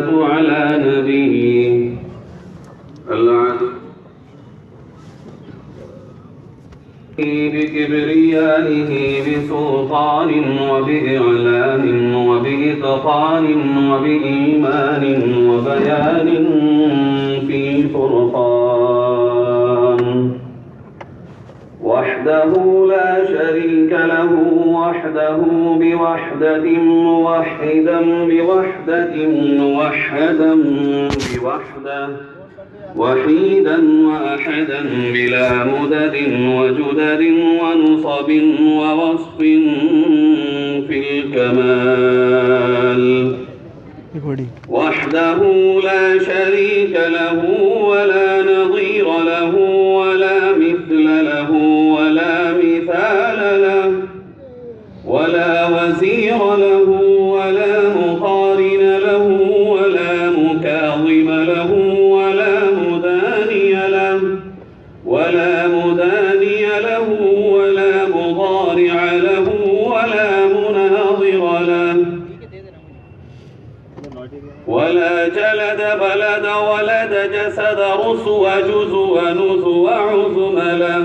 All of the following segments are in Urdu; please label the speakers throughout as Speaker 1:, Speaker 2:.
Speaker 1: والصلاة على نبيه العدل بكبريائه بسلطان وبإعلان وبإتقان وبإيمان وبيان في فرقان وحده لا شريك له وحده بوحدة موحدا بوحدة موحدا بوحده وحيدا وأحدا بلا مدد وجدد ونصب ووصف في الكمال وحده لا شريك له ولا نظير له ولا مثل له ولا مثال له ولا وزير له ولا مقارن له ولا مكاظم له ولا مداني له ولا مضارع له ولا مناظر له ولا جلد بلد ولد جسد رسو جزو نزو عظم له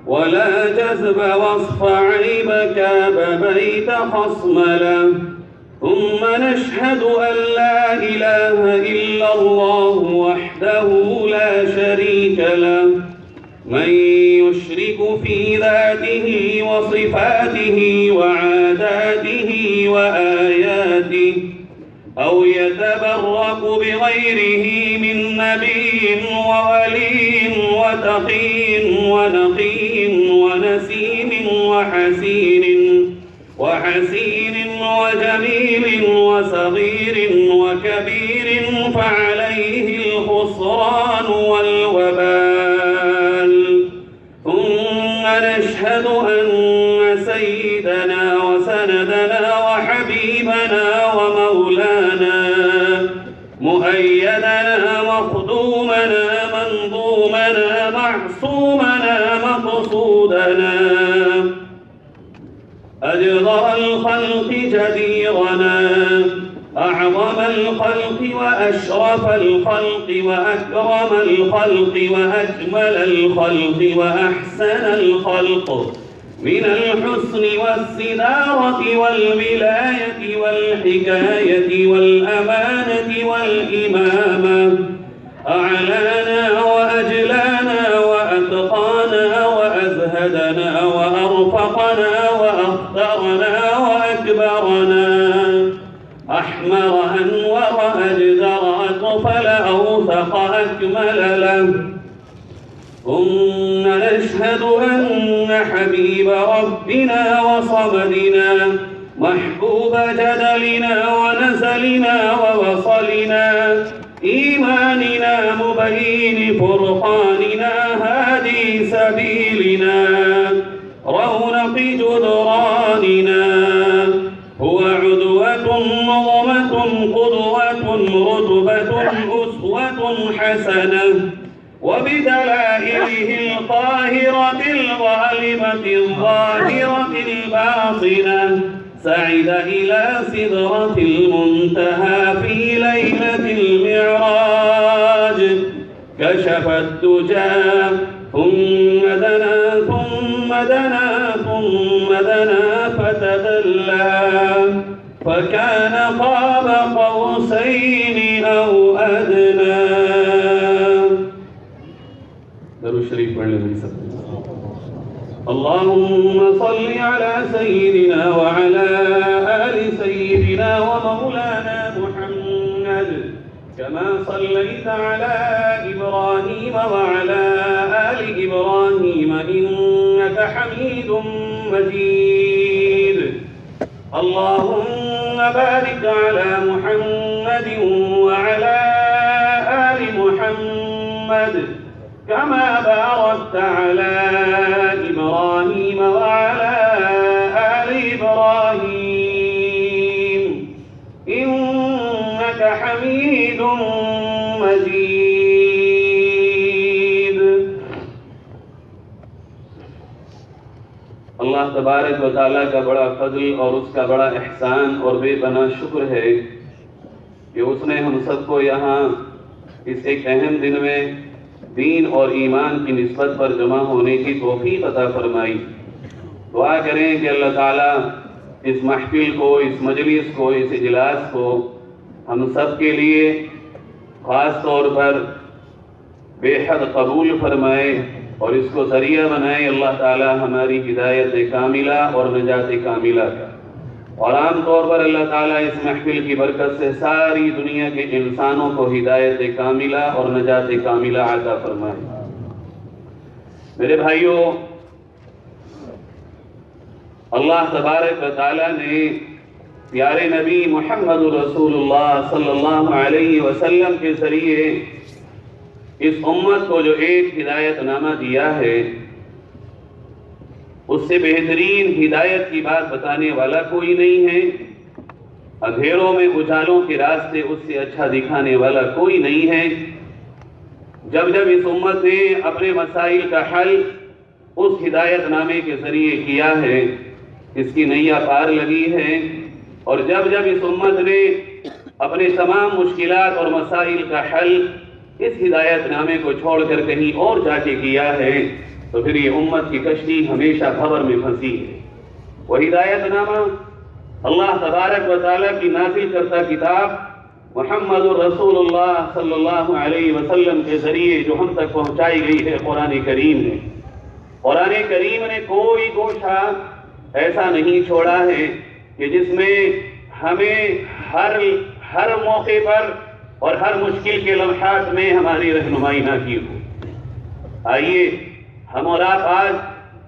Speaker 1: ولا جذب وصف عيب كاب بيت خصم له ثم نشهد أن لا إله إلا الله وحده لا شريك له من يشرك في ذاته وصفاته وعاداته وآياته أو يتبرك بغيره من نبي وولي وتقي ونقي ونسيم وحسين وجميل وصغير وكبير فعليه الخسران والوبال ثم نشهد أن سيدنا وسندنا وحبيبنا ومولانا مؤيدنا مخدومنا منظومنا معصومنا مقصودنا أجدر الخلق جديرنا أعظم الخلق وأشرف الخلق وأكرم الخلق وأجمل الخلق وأحسن الخلق من الحسن والسدارة والولاية والحكاية والأمانة والإمامة أعلانا وأجلانا وأتقانا وأزهدنا وأرفقنا وأخطرنا وأكبرنا أحمر أنور أجدر أطفل أوثق أكمل له ثم نشهد أن حبيب ربنا وصمدنا محبوب جدلنا ونزلنا ووصلنا إيماننا مبين فرقاننا هادي سبيلنا رونق جدراننا هو عدوة نظمة قدوة رتبة أسوة حسنة وبدلائله القاهرة الغالبة الظاهرة الباطنة سعد إلى سدرة المنتهى في ليلة المعراج كشف الدجى ثم دنا ثم دنا ثم دنا فتدلى فكان قاب قوسين أو أدنى. درود شریف پڑھ لیں میری سب. اللهم صل على سيدنا وعلى آل سيدنا ومولانا محمد كما صليت على إبراهيم وعلى آل إبراهيم إنك حميد مجيد. اللهم بارك على محمد وعلى آل محمد كما باركت على إبراهيم وعلى آل إبراهيم إنك حميد مجيد. اللہ تبارک و تعالیٰ کا بڑا فضل اور اس کا بڑا احسان اور بے پناہ شکر ہے کہ اس نے ہم سب کو یہاں اس ایک اہم دن میں دین اور ایمان کی نسبت پر جمع ہونے کی توفیق عطا فرمائی۔ دعا کریں کہ اللہ تعالیٰ اس محفل کو، اس مجلس کو، اس اجلاس کو ہم سب کے لیے خاص طور پر بے حد قبول فرمائے اور اس کو ذریعہ بنائے اللہ تعالیٰ ہماری ہدایت کاملہ اور نجات کاملہ کا۔ اور عام طور پر اللہ تعالیٰ اس محفل کی برکت سے ساری دنیا کے انسانوں کو ہدایت کاملہ اور نجات کاملہ عطا فرمائے۔ میرے بھائیوں، اللہ تبارک و تعالیٰ نے پیارے نبی محمد رسول اللہ صلی اللہ علیہ وسلم کے ذریعے اس امت کو جو ایک ہدایت نامہ دیا ہے، اس سے بہترین ہدایت کی بات بتانے والا کوئی نہیں ہے، اندھیروں میں اجالوں کے راستے اس سے اچھا دکھانے والا کوئی نہیں ہے۔ جب جب اس امت نے اپنے مسائل کا حل اس ہدایت نامے کے ذریعے کیا ہے، اس کی نیا پار لگی ہے، اور جب جب اس امت نے اپنے تمام مشکلات اور مسائل کا حل اس ہدایت نامے کو چھوڑ کر کہیں اور جا کے کیا ہے، تو پھر یہ امت کی کشتی ہمیشہ خبر میں پھنسی ہے۔ وہ ہدایت نامہ اللہ تبارک و تعالیٰ کی نازل کرتا کتاب محمد رسول اللہ صلی اللہ علیہ وسلم کے ذریعے جو ہم تک پہنچائی گئی ہے قرآن کریم نے۔ قرآن کریم نے کوئی گوشہ ایسا نہیں چھوڑا ہے کہ جس میں ہمیں ہر موقع پر اور ہر مشکل کے لمحات میں ہماری رہنمائی نہ کی ہو۔ آئیے ہم اور آپ آج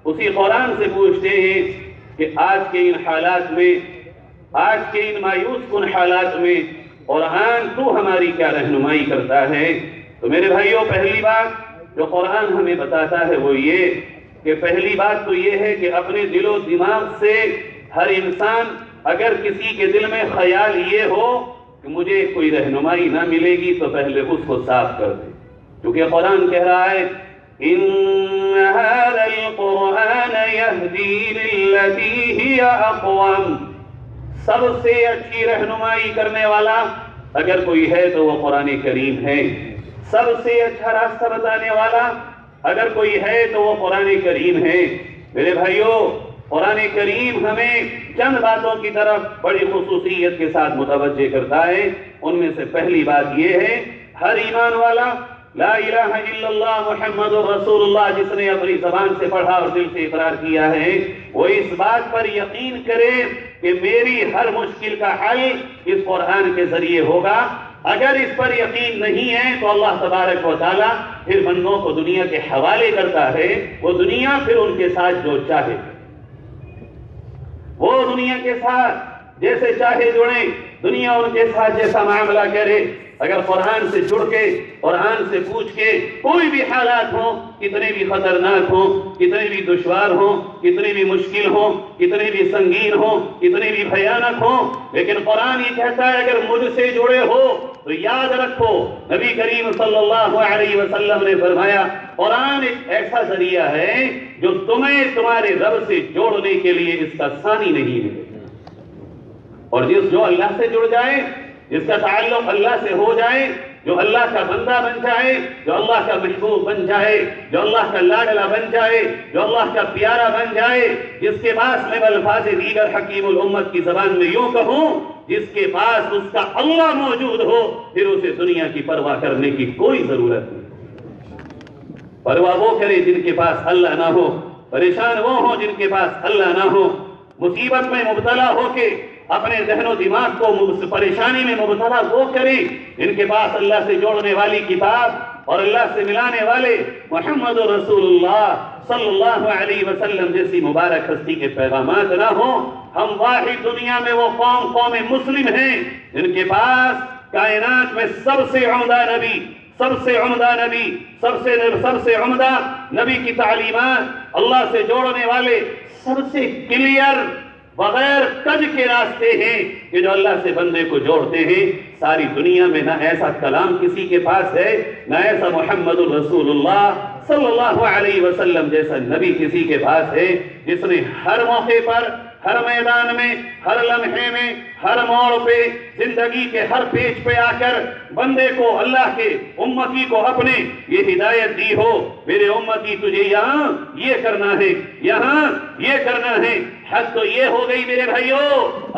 Speaker 1: اسی قرآن سے پوچھتے ہیں کہ آج کے ان حالات میں، آج کے ان مایوس کن حالات میں قرآن تو ہماری کیا رہنمائی کرتا ہے؟ تو میرے بھائیوں، پہلی بات جو قرآن ہمیں بتاتا ہے وہ یہ کہ پہلی بات تو یہ ہے کہ اپنے دل و دماغ سے ہر انسان اگر کسی کے دل میں خیال یہ ہو کہ مجھے کوئی رہنمائی نہ ملے گی تو پہلے اس کو صاف کر دے، کیونکہ قرآن کہہ رہا ہے إِنَّ هَذَا الْقُرْآنَ يَهْدِي لِلَّتِي هِيَ أَقْوَمُ۔ سب سے اچھی رہنمائی کرنے والا اگر کوئی ہے تو وہ قرآن کریم ہے۔ سب سے اچھا راستہ بتانے والا اگر کوئی ہے تو وہ قرآن کریم ہے۔ میرے بھائیوں، قرآن کریم ہمیں چند باتوں کی طرف بڑی خصوصیت کے ساتھ متوجہ کرتا ہے۔ ان میں سے پہلی بات یہ ہے، ہر ایمان والا لا الہ الا اللہ محمد رسول اللہ جس نے اپنی زبان سے پڑھا اور دل سے اقرار کیا ہے، وہ اس بات پر یقین کرے کہ میری ہر مشکل کا حل اس قرآن کے ذریعے ہوگا۔ اگر اس پر یقین نہیں ہے تو اللہ تبارک و تعالیٰ پھر بندوں کو دنیا کے حوالے کرتا ہے، وہ دنیا پھر ان کے ساتھ جو چاہے، وہ دنیا کے ساتھ جیسے چاہے جڑیں، دنیا ان کے ساتھ جیسا معاملہ کرے۔ اگر قرآن سے جڑ کے، قرآن سے پوچھ کے کوئی بھی حالات ہوں، کتنے بھی خطرناک ہوں، کتنے بھی دشوار ہوں، کتنے بھی مشکل ہوں، کتنے بھی سنگین ہوں، کتنے بھی بھیانک ہوں، لیکن قرآن یہ کہتا ہے اگر مجھ سے جڑے ہو تو یاد رکھو، نبی کریم صلی اللہ علیہ وسلم نے فرمایا قرآن ایک ایسا ذریعہ ہے جو تمہیں تمہارے رب سے جوڑنے کے لیے اس کا ثانی نہیں ہے۔ اور جو اللہ سے جڑ جائے، جس کا تعلق اللہ سے ہو جائے، جو اللہ کا بندہ بن جائے، جو اللہ کا محبوب بن جائے، جو اللہ کا لاڈلا بن جائے، جو اللہ کا پیارا بن جائے، جس کے پاس میں الفاظ دیگر حکیم الامت کی زبان میں یوں کہوں، جس کے پاس اس کا اللہ موجود ہو، پھر اسے دنیا کی پرواہ کرنے کی کوئی ضرورت نہیں۔ پرواہ وہ کرے جن کے پاس اللہ نہ ہو، پریشان وہ ہوں جن کے پاس اللہ نہ ہو، مصیبت میں مبتلا ہو کے اپنے ذہن و دماغ کو پریشانی میں مبتلا وہ کرے جن کے پاس اللہ سے جوڑنے والی کتاب اور اللہ سے ملانے والے محمد رسول اللہ صلی اللہ علیہ وسلم جیسی مبارک ہستی کے پیغامات نہ ہوں۔ ہم واحد دنیا میں وہ قوم مسلم ہیں جن کے پاس کائنات میں سب سے عمدہ نبی، سب سے عمدہ نبی، سب سے عمدہ نبی کی تعلیمات، اللہ سے جوڑنے والے سب سے کلیئر بغیر کج کے راستے ہیں کہ جو اللہ سے بندے کو جوڑتے ہیں۔ ساری دنیا میں نہ ایسا کلام کسی کے پاس ہے، نہ ایسا محمد الرسول اللہ صلی اللہ علیہ وسلم جیسا نبی کسی کے پاس ہے جس نے ہر موقع پر، ہر میدان میں، ہر لمحے میں، ہر موڑ پہ، زندگی کے ہر پیچ پہ آ کر بندے کو، اللہ کے امتی کو اپنے یہ ہدایت دی ہو، میرے امتی تجھے یہاں یہ کرنا ہے، یہاں یہ کرنا ہے۔ حد تو یہ ہو گئی میرے بھائیو،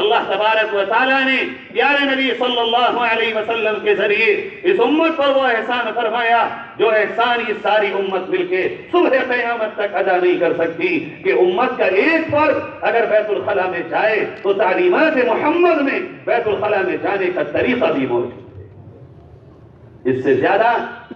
Speaker 1: اللہ تبارک و تعالیٰ نے پیارے نبی صلی اللہ علیہ وسلم کے ذریعے اس امت پر وہ احسان فرمایا جو احسان یہ ساری امت مل کے صبح قیامت تک ادا نہیں کر سکتی، کہ امت کا ایک فرد اگر بیت الخلا میں جائے تو تعلیمات محمد میں بیت الخلا میں جانے کا طریقہ بھی موجود ہے۔ اس سے زیادہ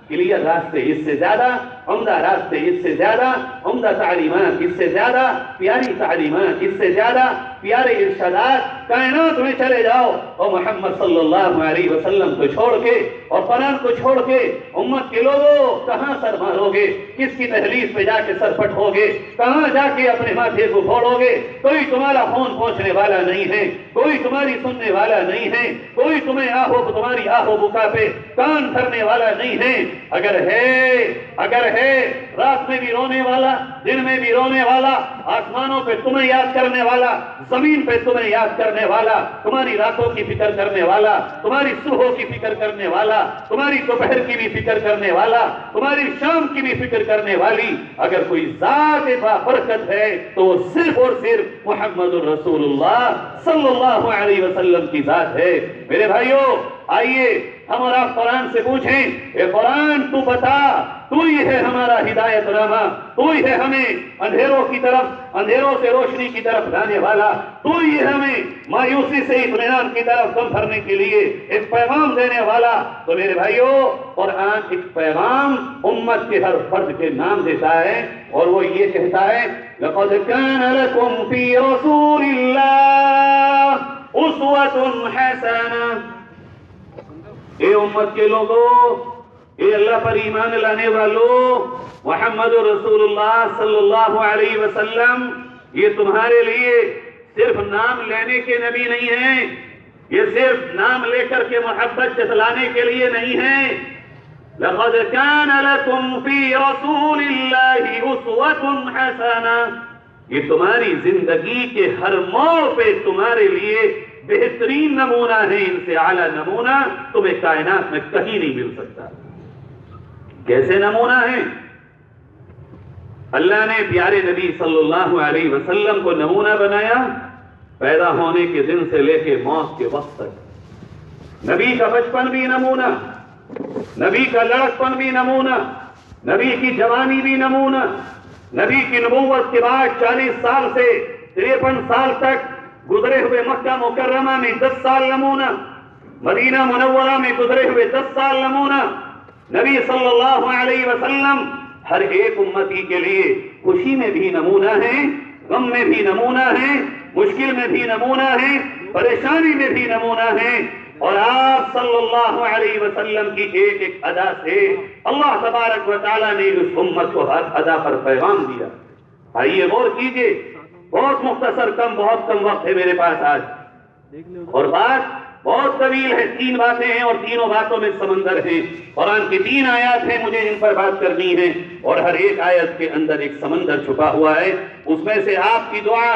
Speaker 1: کلیئر راستے، اس سے زیادہ عمدہ راستے، اس سے زیادہ عمدہ تعلیمات، اس سے زیادہ پیاری تعلیمات، اس سے زیادہ پیارے ارشادات کائنات میں چلے جاؤ اور محمد صلی اللہ علیہ وسلم کو چھوڑ کے اور قرآن کو چھوڑ کے امت کے لوگوں کہاں سر مارو گے؟ کس کی تحلیف پہ جا کے سر پٹھو گے؟ کہاں جا کے اپنے ماتھے کو پھوڑو گے؟ کوئی تمہارا فون پہنچنے والا نہیں ہے، کوئی تمہاری سننے والا نہیں ہے، کوئی تمہیں تمہاری آہو بکا پہ کان دھرنے والا نہیں ہے۔ اگر ہے رات میں بھی رونے والا، دن میں بھی رونے والا، آسمانوں پہ تمہیں یاد کرنے والا، زمین پہ تمہیں یاد کرنے والا، تمہاری راتوں کی فکر کرنے والا، تمہاری صبحوں کی فکر کرنے والا، تمہاری دوپہر کی بھی فکر کرنے والا، تمہاری شام کی بھی فکر کرنے والی اگر کوئی ذات بابرکت ہے تو وہ صرف اور صرف محمد الرسول اللہ صلی اللہ علیہ وسلم کی ذات ہے۔ میرے بھائیو، آئیے ہم اور آپ قرآن سے پوچھیں، اے قرآن تو بتا، تو ہی ہے ہمارا ہدایت نامہ، تو ہی ہے ہمیں اندھیروں سے روشنی کی طرف لانے والا، تو ہی ہے ہمیں مایوسی سے اطمینان کی طرف دم بھرنے کے لیے ایک پیغام دینے والا۔ تو میرے بھائیو، قرآن ایک پیغام امت کے ہر فرد کے نام دیتا ہے اور وہ یہ کہتا ہے لَقَدْ كَانَ لَكُمْ فِي رَسُولِ اللَّهِ أُسْوَةٌ حَسَنَةٌ۔ اے امت کے لوگوں، اے اللہ پر ایمان لانے والوں، محمد رسول اللہ صلی اللہ علیہ وسلم یہ تمہارے لیے صرف نام لینے کے نبی نہیں ہیں، یہ صرف نام لے کر کے محبت جتلانے کے لیے نہیں ہیں۔ لَقَدْ كَانَ لَكُمْ فِي رَسُولِ اللَّهِ أُسْوَةٌ حَسَنَةٌ، یہ تمہاری زندگی کے ہر موڑ پہ تمہارے لیے بہترین نمونہ ہے، ان سے اعلیٰ نمونہ تمہیں کائنات میں کہیں نہیں مل سکتا۔ کیسے نمونہ ہے؟ اللہ نے پیارے نبی صلی اللہ علیہ وسلم کو نمونہ بنایا پیدا ہونے کے دن سے لے کے موت کے وقت تک۔ نبی کا بچپن بھی نمونہ، نبی کا لڑکپن بھی نمونہ، نبی کی جوانی بھی نمونہ، نبی کی نبوت کے بعد 40 سال سے 53 سال تک گزرے ہوئے مکہ مکرمہ میں 10 سال نمونہ، مدینہ منورہ میں گزرے ہوئے 10 سال نمونہ۔ نبی صلی اللہ علیہ وسلم ہر ایک امتی کے لیے خوشی میں بھی نمونہ ہے، غم میں بھی نمونہ ہے، مشکل میں بھی نمونہ ہے، پریشانی میں بھی نمونہ ہے۔ اور آپ صلی اللہ علیہ وسلم کی ایک ایک ادا سے اللہ تبارک و تعالیٰ نے اس امت کو ہر ادا پر پیغام دیا۔ آئیے غور کیجئے، بہت مختصر بہت کم وقت ہے میرے پاس آج، اور بات بہت طویل ہے، 3 باتیں ہیں اور تینوں باتوں میں سمندر ہیں۔ قرآن کی 3 آیات ہیں، مجھے ان پر بات کرنی ہے، اور ہر ایک آیت کے اندر ایک سمندر چھپا ہوا ہے۔ اس میں سے آپ کی دعا،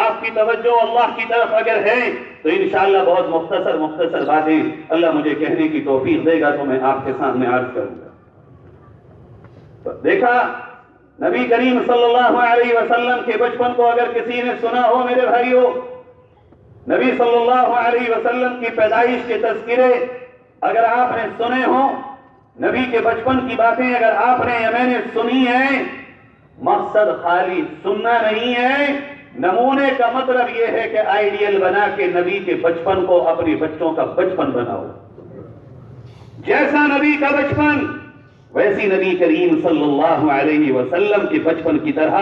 Speaker 1: آپ کی توجہ اللہ کی طرف اگر ہے تو انشاءاللہ بہت مختصر باتیں اللہ مجھے کہنے کی توفیق دے گا تو میں آپ کے سامنے عرض کروں گا۔ دیکھا نبی کریم صلی اللہ علیہ وسلم کے بچپن کو اگر کسی نے سنا ہو میرے بھائیوں، نبی صلی اللہ علیہ وسلم کی پیدائش کے تذکرے اگر آپ نے سنے ہوں، نبی کے بچپن کی باتیں اگر آپ نے یا میں نے سنی ہیں، مقصد خالی سننا نہیں ہے، نمونے کا مطلب یہ ہے کہ آئیڈیل بنا کے نبی کے بچپن کو اپنے بچوں کا بچپن بناؤ۔ جیسا نبی کا بچپن ویسی نبی کریم صلی اللہ علیہ وسلم کے بچپن کی طرح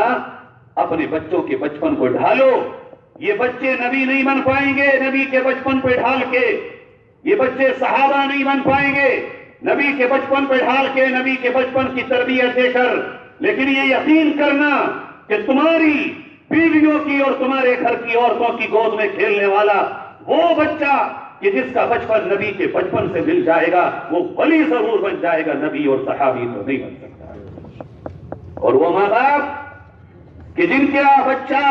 Speaker 1: اپنے بچوں کے بچپن کو ڈھالو۔ یہ بچے نبی نہیں بن پائیں گے نبی کے بچپن پہ ڈھال کے، یہ بچے صحابہ نہیں بن پائیں گے نبی کے بچپن پہ ڈھال کے، نبی کے بچپن کی تربیت دے کر، لیکن یہ یقین کرنا کہ تمہاری بیویوں کی اور تمہارے گھر کی عورتوں کی گود میں کھیلنے والا وہ بچہ کہ جس کا بچپن نبی کے بچپن سے مل جائے گا وہ ولی ضرور بن جائے گا، نبی اور صحابی تو نہیں بن سکتا۔ اور وہ ماں باپ کہ جن کا بچہ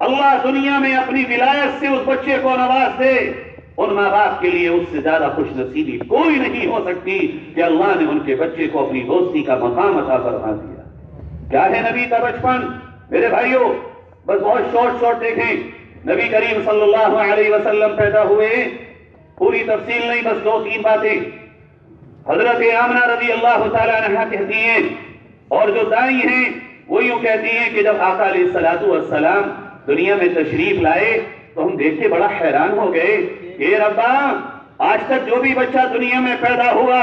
Speaker 1: اللہ دنیا میں اپنی ولایت سے اس بچے کو نواز دے، ان ماں باپ کے لیے اس سے زیادہ خوش نصیبی کوئی نہیں ہو سکتی کہ اللہ نے ان کے بچے کو اپنی دوستی کا مقام عطا فرما دیا۔ کیا ہے نبی کا بچپن؟ میرے بھائیوں بس بہت شارٹ دیکھیں، نبی کریم صلی اللہ علیہ وسلم پیدا ہوئے، پوری تفصیل نہیں، بس 2-3 باتیں۔ حضرت آمنہ رضی اللہ تعالیٰ عنہا کہتی ہیں، اور جو دائی ہیں وہ یوں کہتی ہیں کہ جب آقا علیہ الصلوۃ والسلام دنیا میں تشریف لائے تو ہم دیکھ کے بڑا حیران ہو گئے کہ ربا آج تک جو بھی بچہ دنیا میں پیدا ہوا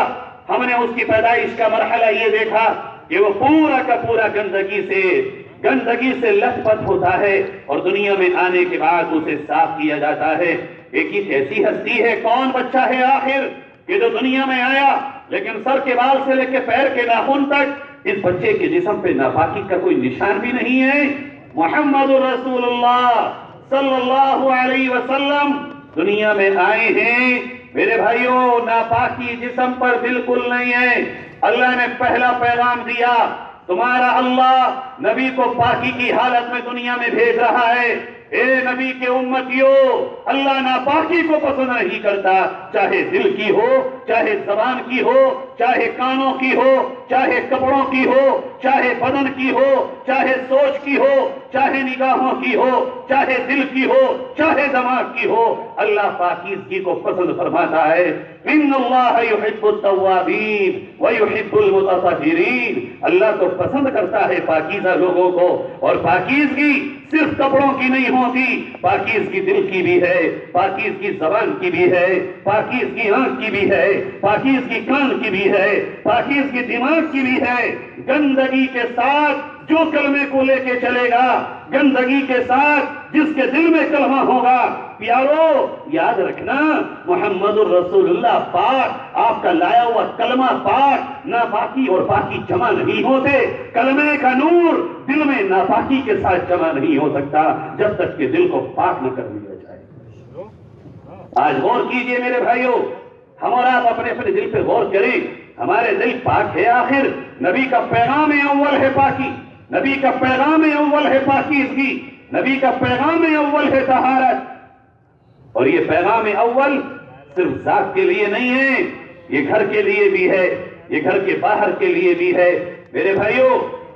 Speaker 1: ہم نے اس کی پیدائش کا مرحلہ یہ دیکھا کہ وہ پورا کا پورا گندگی سے لت پت ہوتا ہے، اور دنیا میں آنے کے بعد اسے صاف کیا جاتا ہے۔ ایک ہی ایسی ہستی ہے، کون بچہ ہے آخر کہ جو دنیا میں آیا لیکن سر کے بال سے لے کے پیر کے ناخن تک اس بچے کے جسم پہ ناپاکی کا کوئی نشان بھی نہیں ہے؟ محمد رسول اللہ صلی اللہ علیہ وسلم دنیا میں آئے ہیں، میرے بھائیوں ناپاکی جسم پر بالکل نہیں ہے۔ اللہ نے پہلا پیغام دیا، تمہارا اللہ نبی کو پاکی کی حالت میں دنیا میں بھیج رہا ہے۔ اے نبی کے امتیوں، اللہ ناپاکی کو پسند نہیں کرتا، چاہے دل کی ہو، چاہے زبان کی ہو، چاہے کانوں کی ہو، چاہے کپڑوں کی ہو، چاہے بدن کی ہو، چاہے سوچ کی ہو، چاہے نگاہوں کی ہو، چاہے دل کی ہو، چاہے دماغ کی ہو، اللہ پاکیزگی کو پسند فرماتا ہے۔ ان اللہ یحب التوابین ویحب المتطہرین، اللہ تو پسند کرتا ہے پاکیزہ لوگوں کو، اور پاکیزگی صرف کپڑوں کی نہیں ہوتی، پاکیزگی دل کی بھی ہے، پاکیزگی زبان کی بھی ہے، پاکیزگی آنکھ کی بھی ہے، پاکیزگی کان کی بھی ہے، پاکیزگی دماغ کی بھی ہے۔ گندگی کے ساتھ جو کلمے کو لے کے چلے گا، گندگی کے ساتھ جس کے دل میں کلمہ ہوگا، پیارو یاد رکھنا محمد الرسول اللہ پاک، آپ کا لایا ہوا کلمہ پاک، ناپاکی اور پاکی جمع نہیں ہوتے۔ کلمے کا نور دل میں ناپاکی کے ساتھ جمع نہیں ہو سکتا جب تک کہ دل کو پاک نہ کر لیا جائے۔ آج غور کیجئے میرے بھائیوں، ہم اور آپ اپنے اپنے دل پہ غور کریں، ہمارے دل پاک ہے؟ آخر نبی کا پیغام اول ہے پاکی، نبی کا پیغام اول ہے پاکیزگی، نبی کا پیغام اول ہے طہارت، اور یہ پیغام اول صرف ذات کے لیے نہیں ہے، یہ گھر کے لیے بھی ہے، یہ گھر کے باہر کے لیے بھی ہے۔ میرے بھائیوں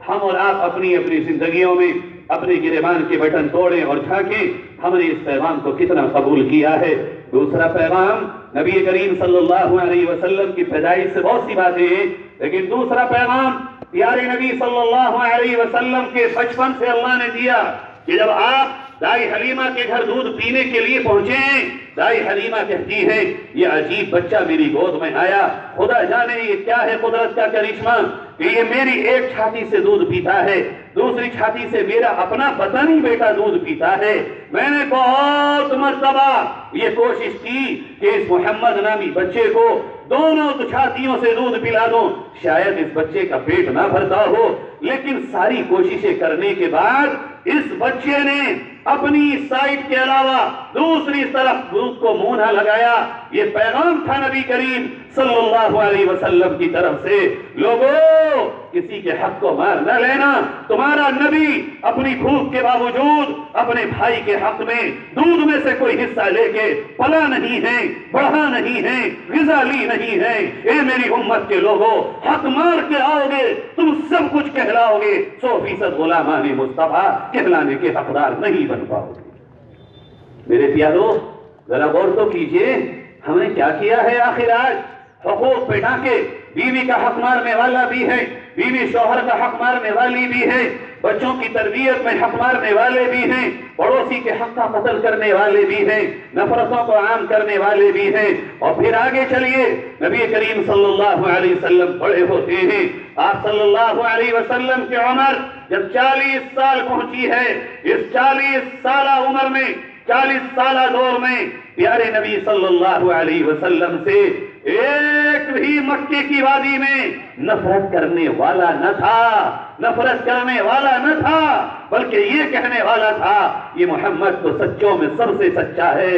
Speaker 1: ہم اور آپ اپنی اپنی زندگیوں میں اپنے گریبان کے بٹن توڑیں اور جھانکیں، ہم نے اس پیغام کو کتنا قبول کیا ہے۔ دوسرا پیغام نبی کریم صلی اللہ علیہ وسلم کی پیدائش سے بہت سی باتیں ہیں، لیکن دوسرا پیغام پیارے نبی صلی اللہ علیہ وسلم کے بچپن سے اللہ نے دیا کہ جب آپ دائی حلیمہ کے گھر دودھ پینے کے لیے پہنچے، دائی حلیمہ کہتی ہے یہ عجیب بچہ میری گود میں آیا، خدا جانے یہ کیا ہے قدرت کا کرشمہ کہ یہ میری ایک چھاتی سے دودھ پیتا ہے، دوسری چھاتی سے میرا اپنا بدنی بیٹا دودھ پیتا ہے۔ میں نے بہت مرتبہ یہ کوشش کی کہ اس محمد نامی بچے کو دونوں چھاتیوں سے دودھ پلا دوں، شاید اس بچے کا پیٹ نہ بھرتا ہو، لیکن ساری کوششیں کرنے کے بعد اس بچے نے اپنی سائٹ کے علاوہ دوسری طرف دودھ کو منہ نہ لگایا۔ یہ پیغام تھا نبی کریم صلی اللہ علیہ وسلم کی طرف سے، لوگوں کسی کے حق کو مار نہ لینا، تمہارا نبی اپنی بھوک کے باوجود اپنے بھائی کے حق میں دودھ میں سے کوئی حصہ لے کے پلا نہیں ہے، بڑھا نہیں ہے، غذا لی نہیں ہے۔ اے میری امت کے لوگوں، حق مار کے آؤ گے تم سب کچھ کہلاؤ گے، 100% غلامان مصطفیٰ کہلانے کے حقدار نہیں بن پاؤ گے۔ میرے پیارو ذرا غور تو کیجئے، ہم نے کیا کیا ہے آخر آج؟ حقوق پہ ڈاکے، بیوی کا حق مارنے والا بھی ہے، بیوی شوہر کا حق مارنے والی بھی ہے، بچوں کی تربیت میں حق مارنے والے بھی ہیں، پڑوسی کے حق کا قتل کرنے والے بھی ہیں، نفرتوں کو عام کرنے والے بھی ہیں۔ اور پھر آگے چلیے، نبی کریم صلی اللہ علیہ وسلم بڑے ہوتے ہیں، آپ صلی اللہ علیہ وسلم کی عمر جب 40 سال پہنچی ہے، اس 40 سالہ عمر میں، 40 سالہ دور میں پیارے نبی صلی اللہ علیہ وسلم سے ایک بھی مکے کی وادی میں نفرت کرنے والا نہ تھا، نفرت کرنے والا نہ تھا، بلکہ یہ کہنے والا تھا یہ محمد تو سچوں میں سب سے سچا ہے،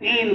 Speaker 1: 3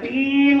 Speaker 1: 3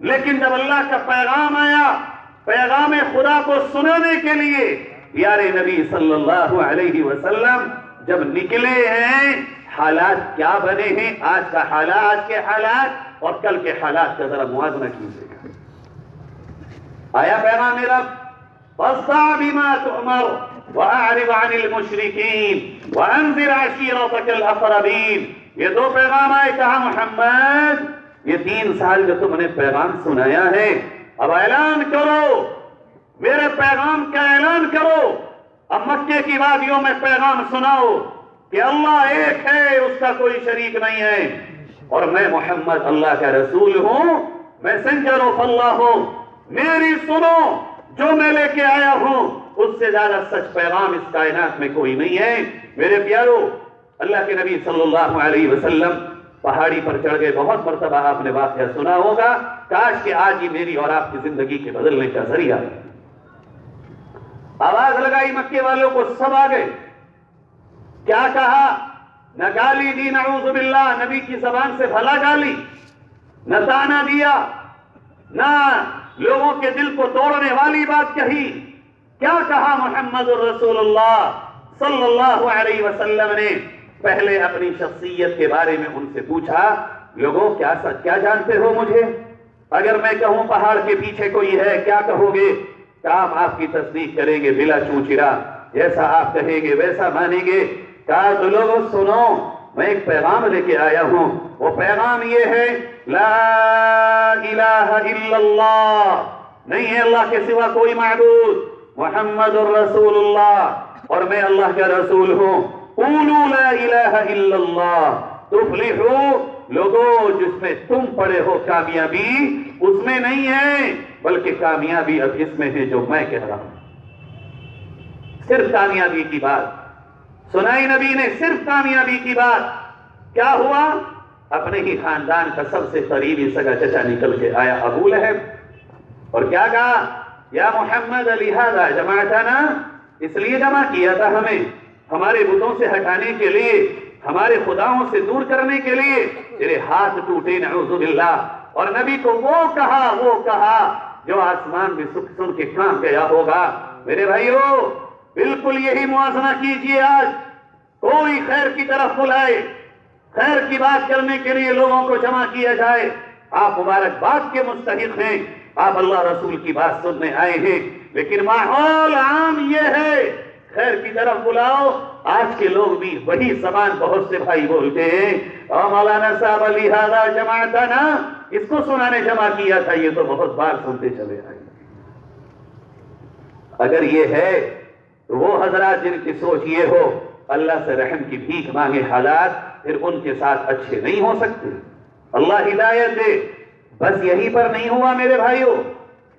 Speaker 1: لیکن جب اللہ کا پیغام آیا، پیغام خدا کو سنانے کے لیے پیارے نبی صلی اللہ علیہ وسلم جب نکلے ہیں، حالات کیا بنے ہیں؟ آج کا حالات، آج کے حالات اور کل کے حالات کا ذرا موازنہ کیجیے گا۔ آیا پیغام رب، فاصدع بما تؤمر واعرض عن المشرکین وانذر عشیرتک الاقربین۔ یہ دو پیغام آئے، کہا محمد یہ 3 سال جو تم نے پیغام سنایا ہے، اب اعلان کرو، میرے پیغام کا اعلان کرو، اب مکے کی وادیوں میں پیغام سناؤ کہ اللہ ایک ہے، اس کا کوئی شریک نہیں ہے، اور میں محمد اللہ کا رسول ہوں، میسنجر آف اللہ ہوں، میری سنو، جو میں لے کے آیا ہوں اس سے زیادہ سچ پیغام اس کائنات میں کوئی نہیں ہے۔ میرے پیارو، اللہ کے نبی صلی اللہ علیہ وسلم پہاڑی پر چڑھ گئے، بہت مرتبہ آپ نے واقعہ سنا ہوگا، کاش کہ آج ہی میری اور آپ کی زندگی کے بدلنے کا ذریعہ۔ آواز لگائی مکے والوں کو، سب آ گئے، کیا کہا؟ نہ گالی دی، نعوذ باللہ، نبی کی زبان سے بھلا گالی، نہ تانا دیا، نہ لوگوں کے دل کو توڑنے والی بات کہی۔ کیا کہا محمد الرسول اللہ صلی اللہ علیہ وسلم نے؟ پہلے اپنی شخصیت کے بارے میں ان سے پوچھا، لوگوں کیا جانتے ہو مجھے؟ اگر میں کہوں پہاڑ کے پیچھے کوئی ہے، کیا کہو گے؟ کام آپ کی تصدیق کریں گے بلا چونچرا، جیسا آپ کہیں گے ویسا مانیں گے۔ کہا تو لوگوں سنو، میں ایک پیغام لے کے آیا ہوں، وہ پیغام یہ ہے، لا الہ الا اللہ، نہیں ہے اللہ کے سوا کوئی معبود، محمد الرسول اللہ، اور میں اللہ کا رسول ہوں۔ قولوا لا الہ الا اللہ تفلحوا، لوگوں جس میں تم پڑے ہو کامیابی اس میں نہیں ہے، بلکہ کامیابی اب اس میں ہے جو میں کہہ رہا ہوں۔ صرف کامیابی کی بات سنائی نبی نے، صرف کامیابی کی بات۔ کیا ہوا؟ اپنے ہی خاندان کا سب سے قریبی سگا چچا نکل کے آیا، ابو لہب، اور کیا کہا؟ یا محمد لہذا جمعتنا، اس لیے جمع کیا تھا ہمیں، ہمارے بتوں سے ہٹانے کے لیے، ہمارے خداؤں سے دور کرنے کے لیے، تیرے ہاتھ ٹوٹے نعوذ باللہ۔ اور نبی کو وہ کہا جو آسمان میں سن کے کام گیا ہوگا۔ میرے بھائیو، بالکل یہی موازنہ کیجئے، آج کوئی خیر کی طرف بلائے، خیر کی بات کرنے کے لیے لوگوں کو جمع کیا جائے، آپ مبارکباد کے مستحق ہیں، آپ اللہ رسول کی بات سننے آئے ہیں، لیکن ماحول عام یہ ہے، خیر کی طرف بلاؤ۔ آج کے لوگ بھی وہی زبان بہت سے بھائی بولتے ہیں، اور مولانا صاحب لہذا جمعتنا، اس کو سنانے جمع کیا تھا، یہ تو بہت بار سنتے چلے آئے۔ اگر یہ ہے تو وہ حضرات جن کی سوچ یہ ہو اللہ سے رحم کی بھیک مانگے، حالات پھر ان کے ساتھ اچھے نہیں ہو سکتے، اللہ ہدایت دے۔ بس یہی پر نہیں ہوا میرے بھائیوں،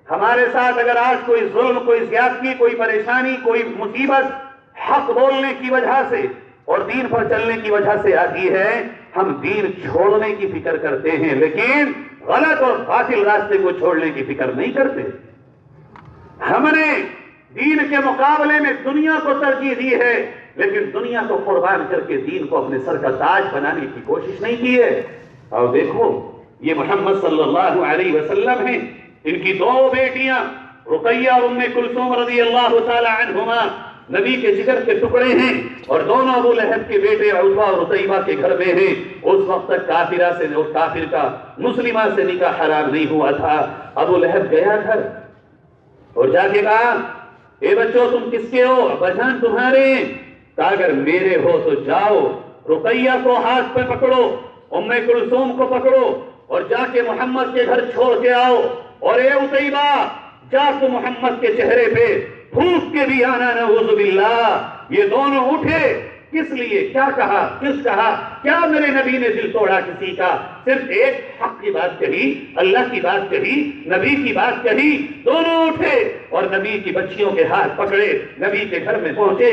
Speaker 1: ہمارے ساتھ اگر آج کوئی ظلم، کوئی زیادتی، کوئی پریشانی، کوئی مصیبت حق بولنے کی وجہ سے اور دین پر چلنے کی وجہ سے آتی ہے، ہم دین چھوڑنے کی فکر کرتے ہیں، لیکن غلط اور باطل راستے کو چھوڑنے کی فکر نہیں کرتے۔ ہم نے دین کے مقابلے میں دنیا کو ترجیح دی ہے، لیکن دنیا کو قربان کر کے دین کو اپنے سر کا تاج بنانے کی کوشش نہیں کی ہے۔ اور دیکھو، یہ محمد صلی اللہ علیہ وسلم ہیں، ان کی 2 بیٹیاں رقیہ اور ام کلثوم رضی اللہ تعالی عنہما نبی کے جگر کے ٹکڑے ہیں، اور دونوں ابو لہب کے بیٹے عتبہ اور عتیبہ کے گھر میں ہیں۔ اس وقت تک کافرہ سے اور کافر کا مسلمہ سے نکاح حرام نہیں ہوا تھا۔ ابو لہب گیا گھر اور جا کے کہا، اے بچوں تم کس کے ہو؟ اباجان تمہارے ہیں۔ کہا اگر میرے ہو تو جاؤ، رقیہ کو ہاتھ پہ پکڑو، ام کلثوم کو پکڑو، اور جا کے محمد کے گھر چھوڑ کے آؤ، اور اے عتیبہ جا تو محمد کے چہرے پہ پھونک کے بھی آنا نعوذ باللہ۔ یہ دونوں اٹھے، کس لیے؟ کیا کہا؟ کس کہا؟ کیا میرے نبی نے دل توڑا کسی کا؟ صرف ایک حق کی بات کہی، اللہ کی بات کہی، نبی کی بات کہی، دونوں اٹھے اور نبی کی بچیوں کے ہاتھ پکڑے، نبی کے گھر میں پہنچے،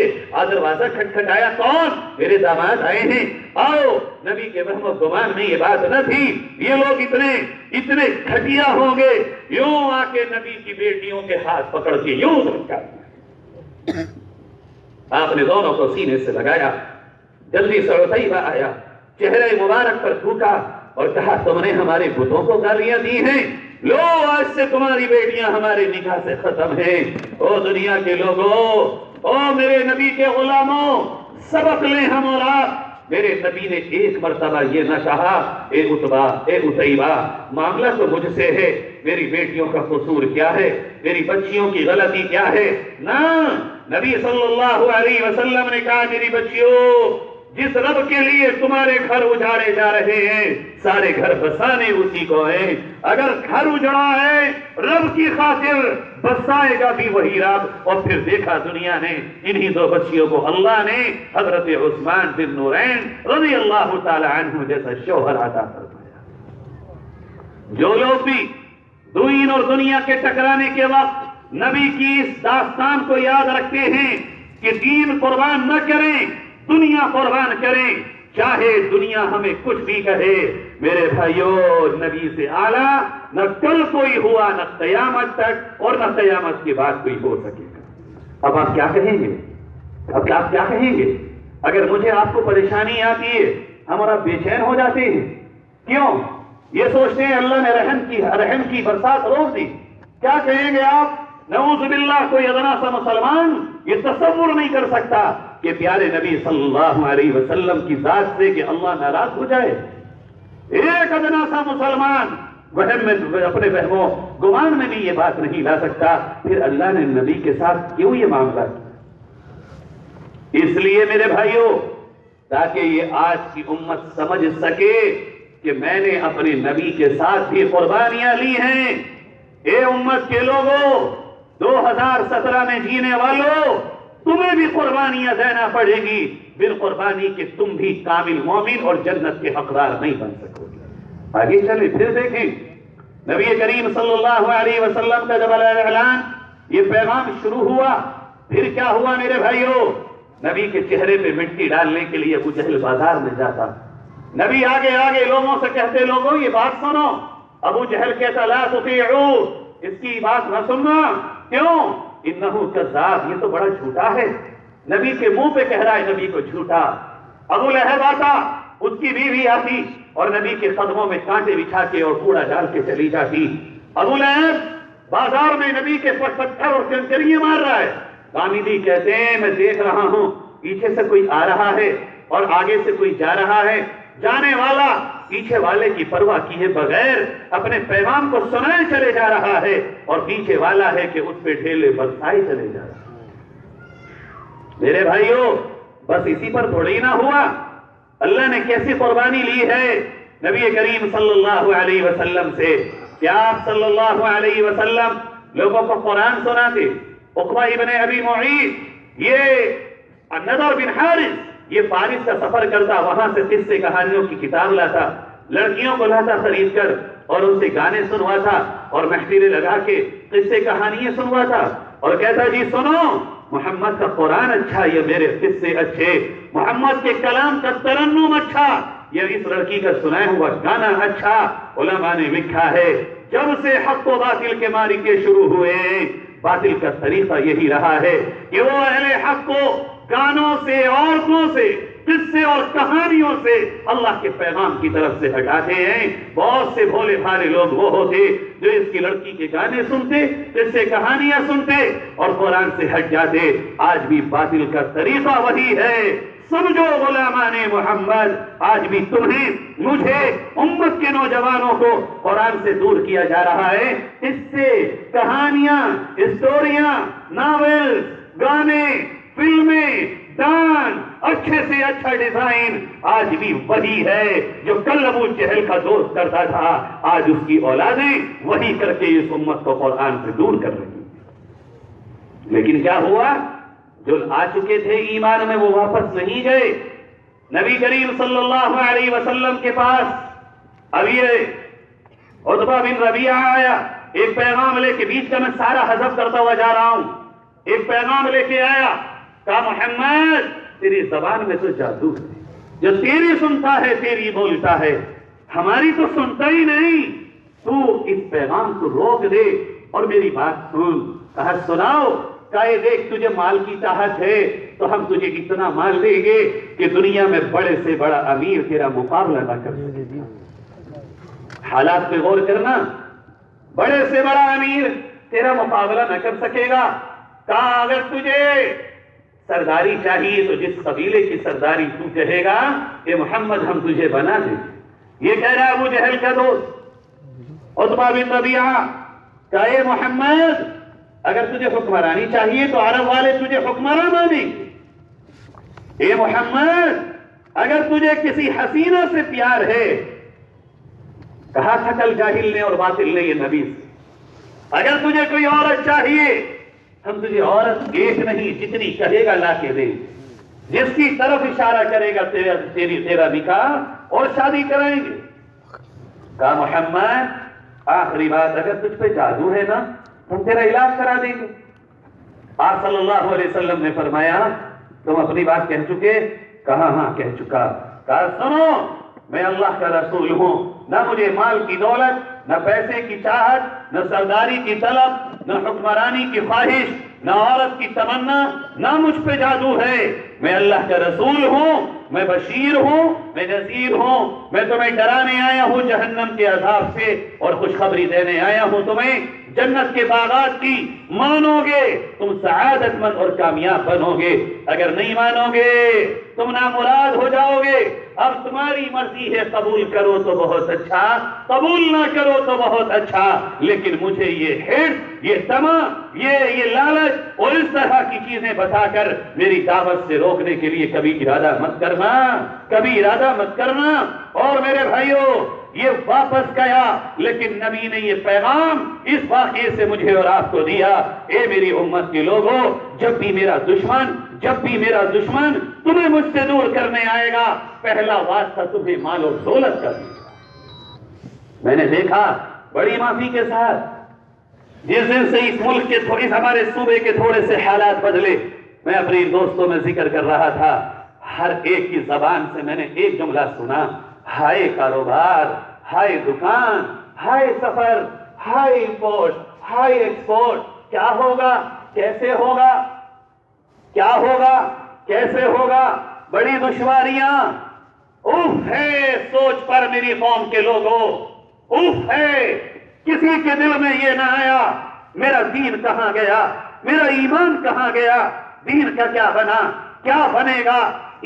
Speaker 1: دروازہ کھٹکھٹایا، کون؟ میرے داماد آئے ہیں، آؤ۔ نبی کے وہم و گمان میں یہ بات نہ تھی، یہ لوگ اتنے گھٹیا ہوں گے، یوں آ کے نبی کی بیٹیوں کے ہاتھ پکڑ کے یوں دھکا دیا۔ آپ نے دونوں کو سینے سے لگایا، جلدی سے عتیبہ آیا، چہرے مبارک پر تھوکا اور کہا تم نے ہمارے بتوں کو گالیاں دی ہیں، لو آج سے تمہاری بیٹیاں ہمارے نکاح سے ختم ہیں۔ او دنیا کے لوگوں، او میرے نبی کے غلاموں، سبق لیں ہم اور آپ۔ میرے نبی نے ایک مرتبہ یہ نہ کہا اے عتبہ اے عتیبہ معاملہ تو مجھ سے ہے، میری بیٹیوں کا قصور کیا ہے، میری بچیوں کی غلطی کیا ہے؟ نہ، نبی صلی اللہ علیہ وسلم نے کہا میری بچیوں، جس رب کے لیے تمہارے گھر اجاڑے جا رہے ہیں سارے گھر بسانے اسی کو ہیں۔ اگر گھر اجڑا ہے رب کی خاطر بسائے گا بھی وہی رب۔ اور پھر دیکھا دنیا نے انہی دو بچیوں کو اللہ نے حضرت عثمان بن نورین رضی اللہ تعالی عنہ جیسا شوہر عطا فرمایا۔ جو لوگ بھی دین اور دنیا کے ٹکرانے کے وقت نبی کی اس داستان کو یاد رکھتے ہیں کہ دین قربان نہ کریں، دنیا قربان کریں، چاہے دنیا ہمیں کچھ بھی کہے، میرے بھائیوں نبی سے اعلیٰ نہ کل کوئی ہوا، نہ قیامت تک، اور نہ قیامت کے بعد کوئی ہو سکے گا۔ اب آپ کیا کہیں گے؟ اب آپ کیا کہیں گے؟ اگر مجھے آپ کو پریشانی آتی ہے ہم اور آپ بے چین ہو جاتے ہیں، کیوں؟ یہ سوچتے ہیں اللہ نے رحم کی برسات روک دی، کیا کہیں گے آپ؟ نعوذ باللہ کوئی ادنا سا مسلمان یہ تصور نہیں کر سکتا کہ پیارے نبی صلی اللہ علیہ وسلم کی ذات سے کہ اللہ ناراض ہو جائے۔ ایک ادنا سا مسلمان وہم میں اپنے وہم و گمان میں بھی یہ بات نہیں لا سکتا، پھر اللہ نے نبی کے ساتھ کیوں یہ معاملہ کیا؟ اس لیے میرے بھائیوں تاکہ یہ آج کی امت سمجھ سکے کہ میں نے اپنے نبی کے ساتھ بھی قربانیاں لی ہیں۔ اے امت کے لوگوں، 2017 میں جینے والوں، تمہیں بھی قربانیاں دینا پڑے گی، بالقربانی کہ تم بھی کامل مومن اور جنت کے حقدار نہیں بن سکو گے۔ آگے چلیں پھر دیکھیں نبی کریم صلی اللہ علیہ وسلم کا جب اعلان یہ پیغام شروع ہوا، پھر کیا ہوا میرے بھائیوں؟ نبی کے چہرے پہ مٹی ڈالنے کے لیے ابو جہل بازار میں جاتا، نبی آگے آگے لوگوں سے کہتے لوگوں یہ بات سنو، ابو جہل کہتا لا تطیعوا، اس کی بات نہ سننا، کیوں؟ انہو کذاب، یہ تو بڑا جھوٹا ہے، نبی کے منہ پہ کہہ رہا ہے نبی کو جھوٹا۔ ابو لہب آتا، اس کی بیوی آتی اور نبی کے قدموں میں کانٹے بچھا کے اور کوڑا ڈال کے چلی جاتی۔ ابو لہب بازار میں نبی کے پتھر اور کنکریاں مار رہا ہے، حامدی کہتے ہیں میں دیکھ رہا ہوں پیچھے سے کوئی آ رہا ہے اور آگے سے کوئی جا رہا ہے، جانے والا پیچھے والے کی پرواہ کیے بغیر اپنے پیغام کو سنائے چلے جا رہا ہے، اور پیچھے والا ہے کہ اس پہ ڈھیلے برسائے چلے جا رہا ہے۔ میرے بھائیوں بس اسی پر تھوڑی نہ ہوا، اللہ نے کیسی قربانی لی ہے نبی کریم صلی اللہ علیہ وسلم سے؟ کیا آپ صلی اللہ علیہ وسلم لوگوں کو قرآن سناتے؟ عقبہ ابن ابی معیط یہ نضر بن حارث یہ پارس کا سفر کرتا، وہاں سے قصے کہانیوں کی کتاب لاتا، لڑکیوں کو لاتا خرید کر اور ان سے گانے سنواتا اور محفلیں لگا کے قصے کہانیاں سنواتا اور کہتا جی سنو محمد کا قرآن اچھا، یہ میرے قصے اچھے، محمد کے کلام کا ترنم اچھا، یہ اس لڑکی کا سنایا ہوا گانا اچھا۔ علماء نے لکھا ہے جب سے حق و باطل کے معرکے شروع ہوئے باطل کا طریقہ یہی رہا ہے کہ وہ اہل حق کو گانوں سے، عورتوں سے، قصے اور کہانیوں سے اللہ کے پیغام کی طرف سے ہٹاتے ہیں۔ بہت سے بھولے بھالے لوگ وہ ہوتے جو اس کی لڑکی کے گانے سنتے، قصے کہانیاں سنتے اور قرآن سے ہٹ جاتے۔ آج بھی باطل کا طریقہ وہی ہے۔ سمجھو غلامان محمد، آج بھی تمہیں، مجھے، امت کے نوجوانوں کو قرآن سے دور کیا جا رہا ہے۔ قصے، کہانیاں، اسٹوریاں، ناول، گانے، فلمیں، ڈانس، اچھے سے اچھا ڈیزائن آج بھی وہی ہے جو کل ابو جہل کا دوست کرتا تھا، آج اس کی اولادیں وہی کر کے اس امت کو قرآن سے دور کر رہی ہیں۔ لیکن کیا ہوا؟ جو آ چکے تھے ایمان میں وہ واپس نہیں گئے۔ نبی کریم صلی اللہ علیہ وسلم کے پاس اب یہ عتبہ بن ربیعہ آیا، ایک پیغام لے کے، بیچ کا میں سارا حذف کرتا ہوا جا رہا ہوں، ایک پیغام لے کے آیا، کہا محمد تیری زبان میں تو جادو ہے، جو تیری سنتا ہے تیری بولتا ہے، ہماری تو سنتا ہی نہیں، تو اس پیغام کو روک دے اور میری بات سن۔ کہا سناؤ؟ کہا دیکھ تجھے مال کی چاہت ہے تو ہم تجھے اتنا مال دیں گے کہ دنیا میں بڑے سے بڑا امیر تیرا مقابلہ نہ کر سکے۔ حالات پہ غور کرنا، بڑے سے بڑا امیر تیرا مقابلہ نہ کر سکے گا. کہا اگر تجھے سرداری چاہیے تو جس قبیلے کی سرداری تو کہے گا اے محمد ہم تجھے بنا دیں. یہ کہہ رہا ابو جہل کا دوست عتبہ بن ربیعہ کہ اے محمد اگر تجھے حکمرانی چاہیے تو عرب والے تجھے حکمراں مانیں. اے محمد اگر تجھے کسی حسینہ سے پیار ہے، کہا تھا کل جاہل نے اور باطل نے یہ نبی سے، اگر تجھے کوئی عورت چاہیے ہم تجھے عورت ایک نہیں جتنی کہے گا لا کے دیں، جس کی طرف اشارہ کرے گا تیرا نکاح اور شادی کرائیں گے. کہا محمد آخری بات اگر تجھ پہ جادو ہے نا ہم تیرا علاج کرا دیں گے. آپ صلی اللہ علیہ وسلم نے فرمایا تم اپنی بات کہہ چکے؟ کہا ہاں کہہ چکا. کہا سنو میں اللہ کا رسول ہوں، نہ مجھے مال کی دولت، نہ پیسے کی چاہت، نہ سرداری کی طلب، نہ حکمرانی کی خواہش، نہ عورت کی تمنا، نہ مجھ پہ جادو ہے. میں اللہ کا رسول ہوں، میں بشیر ہوں، میں نذیر ہوں. میں تمہیں ڈرانے آیا ہوں جہنم کے عذاب سے اور خوشخبری دینے آیا ہوں تمہیں جنت کے باغات کی. مانو گے تم سعادت مند اور کامیاب بنو گے، اگر نہیں مانو گے تم نامراد ہو جاؤ گے. اب تمہاری مرضی ہے، قبول کرو تو بہت اچھا، قبول نہ کرو تو بہت اچھا، لیکن مجھے یہ حرص، یہ طمع، یہ لالچ اور اس طرح کی چیزیں بتا کر میری دعوت سے روکنے کے لیے کبھی ارادہ مت کرنا، کبھی ارادہ مت کرنا. اور میرے بھائیوں یہ واپس گیا، لیکن نبی نے یہ پیغام اس واقعے سے مجھے اور آپ کو دیا. اے میری امت کے لوگوں، جب بھی میرا دشمن تمہیں مجھ سے دور کرنے آئے گا، پہلا واسطہ تمہیں مال و دولت کا دیا. میں نے دیکھا بڑی معافی کے ساتھ جس دن سے اس ملک کے اس ہمارے صوبے کے تھوڑے سے حالات بدلے، میں اپنی دوستوں میں ذکر کر رہا تھا، ہر ایک کی زبان سے میں نے ایک جملہ سنا، ہائے کاروبار، ہائے دکان، ہائے سفر، ہائے امپورٹ، ہائے ایکسپورٹ. کیا ہوگا، کیسے ہوگا، کیا ہوگا، کیسے ہوگا، بڑی دشواریاں. اوف ہے سوچ پر میری قوم کے لوگوں، اوف ہے کسی کے دل میں یہ نہ آیا میرا دین کہاں گیا، میرا ایمان کہاں گیا، دین کا کیا بنا، کیا بنے گا،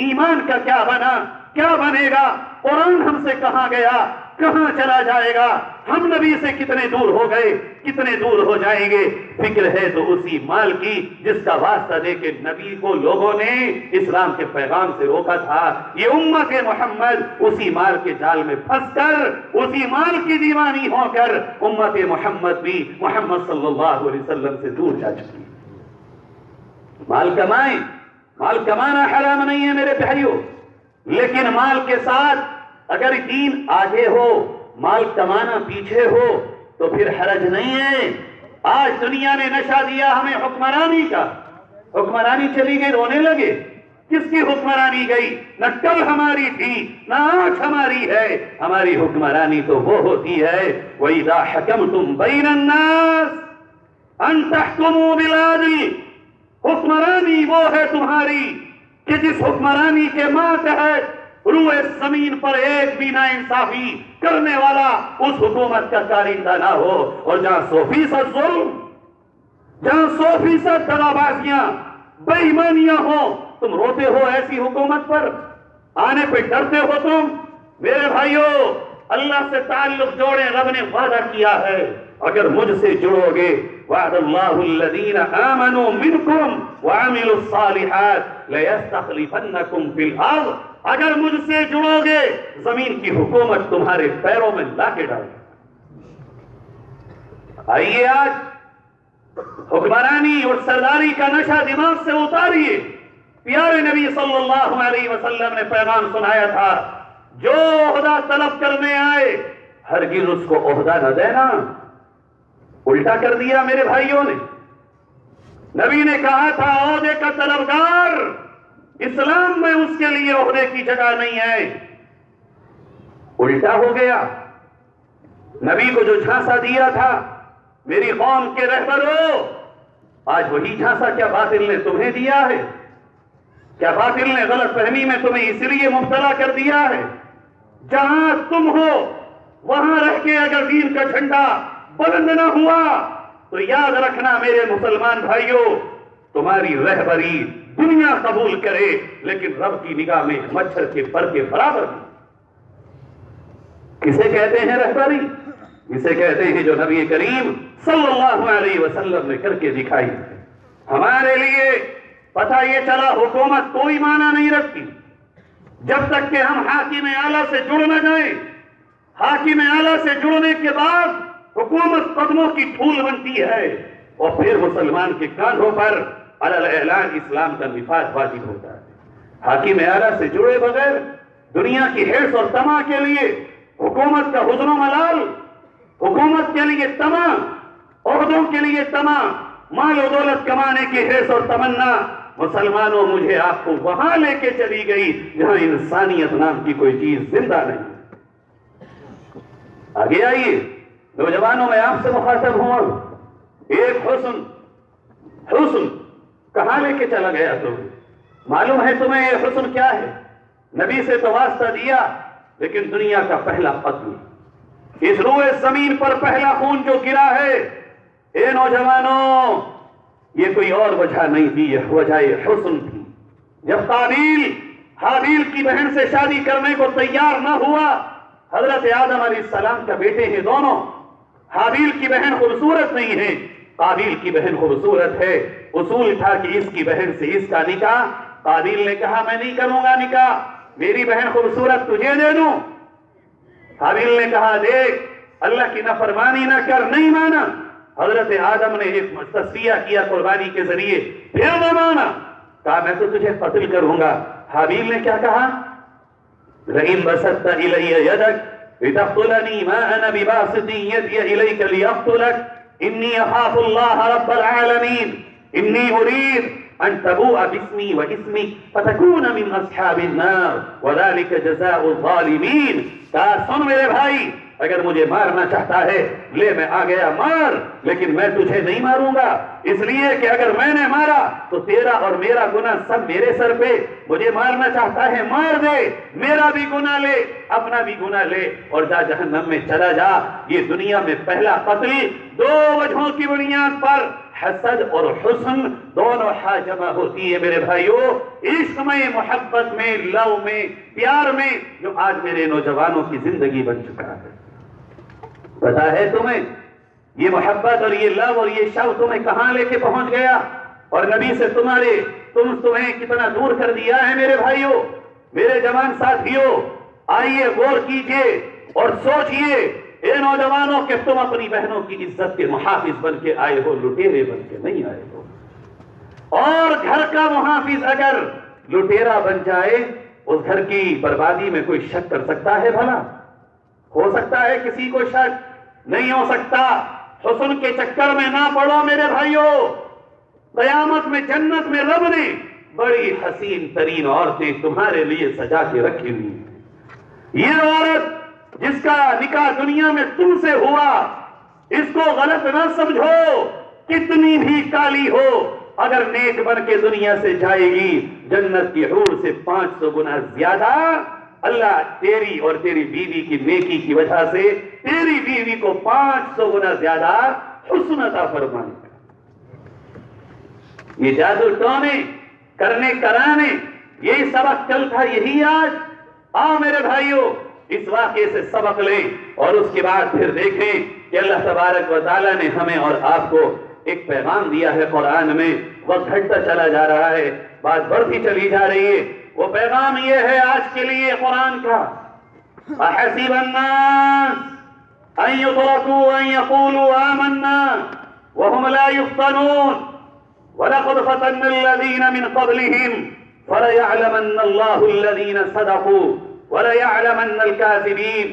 Speaker 1: ایمان کا کیا بنا، کیا بنے گا، قرآن ہم سے کہاں گیا، کہاں چلا جائے گا، ہم نبی سے کتنے دور ہو گئے، کتنے دور ہو جائیں گے. فکر ہے تو اسی مال کی جس کا واسطہ دے کے نبی کو لوگوں نے اسلام کے پیغام سے روکا تھا. یہ امت محمد اسی مال کے جال میں پھنس کر، اسی مال کی دیوانی ہو کر امت محمد بھی محمد صلی اللہ علیہ وسلم سے دور جا چکی. مال کمائیں، مال کمانا حرام نہیں ہے میرے بھائیوں، لیکن مال کے ساتھ اگر دین آگے ہو، مال کمانا پیچھے ہو تو پھر حرج نہیں ہے. آج دنیا نے نشہ دیا ہمیں حکمرانی کا، حکمرانی چلی گئی رونے لگے. کس کی حکمرانی گئی؟ نہ کل ہماری تھی نہ آج ہماری ہے. ہماری حکمرانی تو وہ ہوتی ہے وَإِذَا حَكَمْتُمْ بَيْنَ النَّاسِ أَن تَحْكُمُوا بِالْعَدْلِ. حکمرانی وہ ہے تمہاری کہ جس حکمرانی کے ماتحت روئے زمین پر ایک بھی ناانصافی کرنے والا اس حکومت کا کارندہ نہ ہو. اور جہاں 100% ظلم، جہاں 100% دغابازیاں، بے ایمانیاں ہوں، تم روتے ہو ایسی حکومت پر، آنے پہ ڈرتے ہو تم. میرے بھائیوں اللہ سے تعلق جوڑیں، رب نے وعدہ کیا ہے اگر مجھ سے جڑو گے وعد اللہ الذین آمنوا منکم وعملوا الصالحات لیستخلفنکم فی الارض. اگر مجھ سے جڑو گے زمین کی حکومت تمہارے پیروں میں لا کے ڈالیں. آئیے آج حکمرانی اور سرداری کا نشہ دماغ سے اتاریے. پیارے نبی صلی اللہ علیہ وسلم نے پیغام سنایا تھا جو عہدہ طلب کرنے آئے ہرگز اس کو عہدہ نہ دینا. الٹا کر دیا میرے بھائیوں نے. نبی نے کہا تھا عہدے کا طلبگار اسلام میں اس کے لیے عہدے کی جگہ نہیں ہے. الٹا ہو گیا. نبی کو جو جھانسا دیا تھا میری قوم کے رہبروں، آج وہی جھانسا کیا باطل نے تمہیں دیا ہے؟ کیا باطل نے غلط فہمی میں تمہیں اس لیے مبتلا کر دیا ہے؟ جہاں تم ہو وہاں رہ کے اگر دین کا جھنڈا بلند نہ ہوا تو یاد رکھنا میرے مسلمان بھائیوں، تمہاری رہبری دنیا قبول کرے لیکن رب کی نگاہ میں مچھر کے پر کے برابر نہیں۔ کسے کہتے ہیں رہبری؟ اسے کہتے ہیں جو نبی کریم صلی اللہ علیہ وسلم نے کر کے دکھائی۔ ہمارے لیے پتہ یہ چلا حکومت کوئی معنی نہیں رکھتی جب تک کہ ہم حاکم اعلیٰ سے جڑ نہ جائیں۔ حاکم اعلیٰ سے جڑنے کے بعد حکومت قدموں کی ٹھول بنتی ہے اور پھر مسلمان کے کاندھوں پر علی الاعلان اسلام کا نفاذ واجب ہوتا ہے۔ حاکم اعلیٰ سے جڑے بغیر دنیا کی حرص اور طمع کے لیے حکومت کا حزن و ملال، حکومت کے لیے طمع، عہدوں کے لیے طمع، مال و دولت کمانے کی حرص اور تمنا، مسلمانوں مجھے آپ کو وہاں لے کے چلی گئی جہاں انسانیت نام کی کوئی چیز زندہ نہیں۔ آگے آئیے، نوجوانوں میں آپ سے مخاطب ہوں، ایک حسن کہاں لے کے چلا گیا تمہیں؟ معلوم ہے تمہیں یہ حسن کیا ہے؟ نبی سے تو واسطہ دیا لیکن دنیا کا پہلا قتل، اس روئے زمین پر پہلا خون جو گرا ہے، اے نوجوانوں یہ کوئی اور وجہ نہیں تھی، یہ وجہ حسن تھی۔ جب قابیل حابیل کی بہن سے شادی کرنے کو تیار نہ ہوا، حضرت آدم علیہ السلام کا بیٹے ہیں دونوں، حابیل کی بہن خوبصورت نہیں ہے، قابیل کی بہن خوبصورت ہے، اصول تھا کہ اس کی بہن سے اس کا نکاح۔ قابیل نے کہا میں نہیں کروں گا نکاح، میری بہن خوبصورت تجھے دے دوں۔ حابیل نے کہا دیکھ اللہ کی نافرمانی نہ کر، نہیں مانا۔ حضرت آدم نے ایک تصفیہ کیا قربانی کے ذریعے، پھر نہ مانا، کہا میں تو تجھے قتل کروں گا۔ حابیل نے کیا کہا؟ لئن بسطت الی یدک لتقتلنی ما انا بباسط یدی الیک لیقتلک انی اخاف اللہ رب العالمین انی ارید ان تبوء باسمی واسمک فتکون من اصحاب النار وذلک جزاء الظالمین۔ کہا سن میرے بھائی، اگر مجھے مارنا چاہتا ہے لے میں آ گیا مار، لیکن میں تجھے نہیں ماروں گا، اس لیے کہ اگر میں نے مارا تو تیرا اور میرا گناہ سب میرے سر پہ۔ مجھے مارنا چاہتا ہے مار دے، میرا بھی گناہ لے، اپنا بھی گناہ لے اور جا جہنم میں چلا جا۔ یہ دنیا میں پہلا قتل دو وجہوں کی بنیاد پر، حسد اور حسن دونوں جمع ہوتی ہے میرے بھائیوں، عشق میں، محبت میں، لو میں، پیار میں، جو آج میرے نوجوانوں کی زندگی بن چکا ہے۔ پتا ہے تمہیں یہ محبت اور یہ لو اور یہ شوق تمہیں کہاں لے کے پہنچ گیا اور نبی سے تمہیں کتنا دور کر دیا ہے میرے بھائیوں، میرے جوان ساتھیوں۔ آئیے غور کیجئے اور سوچئے، اے نوجوانوں کہ تم اپنی بہنوں کی عزت کے محافظ بن کے آئے ہو، لٹیرے بن کے نہیں آئے ہو۔ اور گھر کا محافظ اگر لٹیرا بن جائے، اس گھر کی بربادی میں کوئی شک کر سکتا ہے بھلا؟ ہو سکتا ہے کسی کو شک؟ نہیں ہو سکتا۔ حسن کے چکر میں نہ پڑو میرے بھائیوں، قیامت میں جنت میں رب نے بڑی حسین ترین عورتیں تمہارے لیے سجا کے رکھی ہوئی ہیں۔ یہ عورت جس کا نکاح دنیا میں تم سے ہوا، اس کو غلط نہ سمجھو، کتنی بھی کالی ہو، اگر نیک بن کے دنیا سے جائے گی، جنت کی حور سے 500 گنا زیادہ اللہ تیری اور تیری بیوی کی نیکی کی وجہ سے تیری بیوی کو 500 گنا زیادہ حسن عطا فرمائے گا۔ یہ جادو ٹونے کرنے کرانے یہی سبق کل تھا، یہی آج۔ آؤ میرے بھائیوں اس واقعے سے سبق لیں اور اس کے بعد پھر دیکھیں کہ اللہ تبارک و تعالیٰ نے ہمیں اور آپ کو ایک پیغام دیا ہے قرآن میں۔ وقت گھٹتا چلا جا رہا ہے، بات بڑھتی چلی جا رہی ہے۔ وہ پیغام یہ ہے آج کے لیے قرآن کا، احسب الناس ان يتركوا ان يقولوا آمنا وهم لا يفتنون ولقد فتنا الذين من قبلهم فليعلمن الله الذين صدقوا وليعلمن الكاذبين۔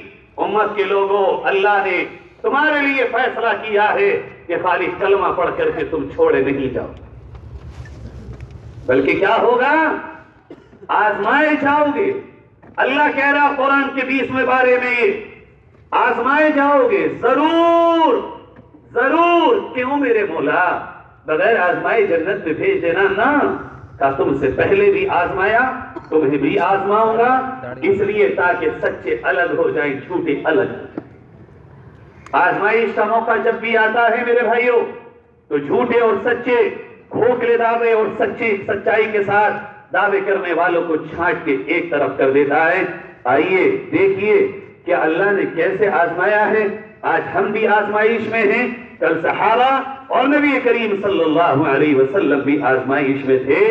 Speaker 1: امت کے لوگوں، اللہ نے تمہارے لیے فیصلہ کیا ہے کہ خالی کلمہ پڑھ کر کے تم چھوڑے نہیں جاؤ، بلکہ کیا ہوگا؟ آزمائے جاؤ گے۔ اللہ کہہ رہا قرآن کے 20ویں بارے میں، آزمائے جاؤ گے، ضرور ضرور۔ کیوں میرے مولا بغیر آزمائے جنت میں بھیج دینا نا؟ کہا تم سے پہلے بھی آزمایا، تمہیں بھی آزماؤں گا، اس لیے تاکہ سچے الگ ہو جائیں، جھوٹے الگ ہو جائیں۔ آزمائش کا موقع جب بھی آتا ہے میرے بھائیوں تو جھوٹے اور سچے، کھوکھلے دعوے اور سچائی کے ساتھ دعوے کرنے والوں کو چھانٹ کے ایک طرف کر دیتا ہے۔ آئیے دیکھیے کہ اللہ نے کیسے آزمایا ہے۔ آج ہم بھی آزمائش میں ہیں، کل صحابہ اور نبی کریم صلی اللہ علیہ وسلم بھی آزمائش میں تھے۔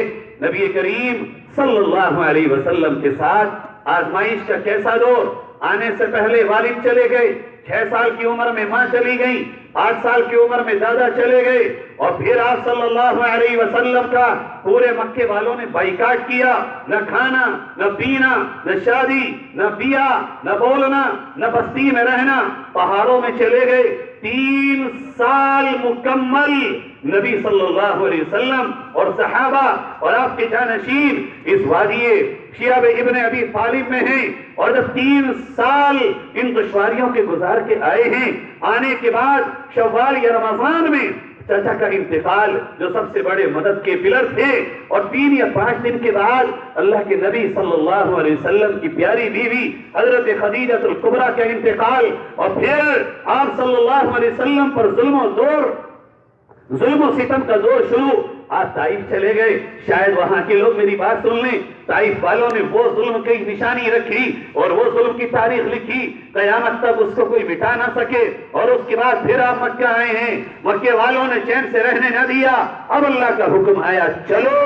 Speaker 1: نبی کریم صلی اللہ علیہ وسلم کے ساتھ آزمائش کا کیسا دور؟ آنے سے پہلے والد چلے گئے، 6 سال کی عمر میں ماں چلی گئی، 8 سال کی عمر میں دادا چلے گئے، اور پھر آپ صلی اللہ علیہ وسلم کا پورے مکے والوں نے بائیکاٹ کیا۔ نہ کھانا، نہ پینا، نہ شادی، نہ بیاہ، نہ بولنا، نہ بستی میں رہنا، پہاڑوں میں چلے گئے۔ 3 سال مکمل نبی صلی اللہ علیہ وسلم اور صحابہ اور آپ کے جانشین اس وادی شیاب ابن ابی طالب میں ہیں، اور جب 3 سال ان دشواریوں کے گزار کے آئے ہیں، آنے کے بعد شوال یا رمضان میں چچا کا انتقال جو سب سے بڑے مدد کے پلر تھے، اور 3 یا 5 دن کے بعد اللہ کے نبی صلی اللہ علیہ وسلم کی پیاری بیوی حضرت خدیجہ الکبریٰ کا انتقال، اور پھر آپ صلی اللہ علیہ وسلم پر ظلم و ستم کا دور شروع۔ آپ طائف چلے گئے، شاید وہاں کے لوگ میری بات سن لیں، طائف والوں نے وہ ظلم کی نشانی رکھی اور وہ ظلم کی تاریخ لکھی، قیامت تک اس کو کوئی مٹا نہ سکے۔ اور اس کے بعد پھر آپ مکہ آئے ہیں، مکے والوں نے چین سے رہنے نہ دیا۔ اب اللہ کا حکم آیا، چلو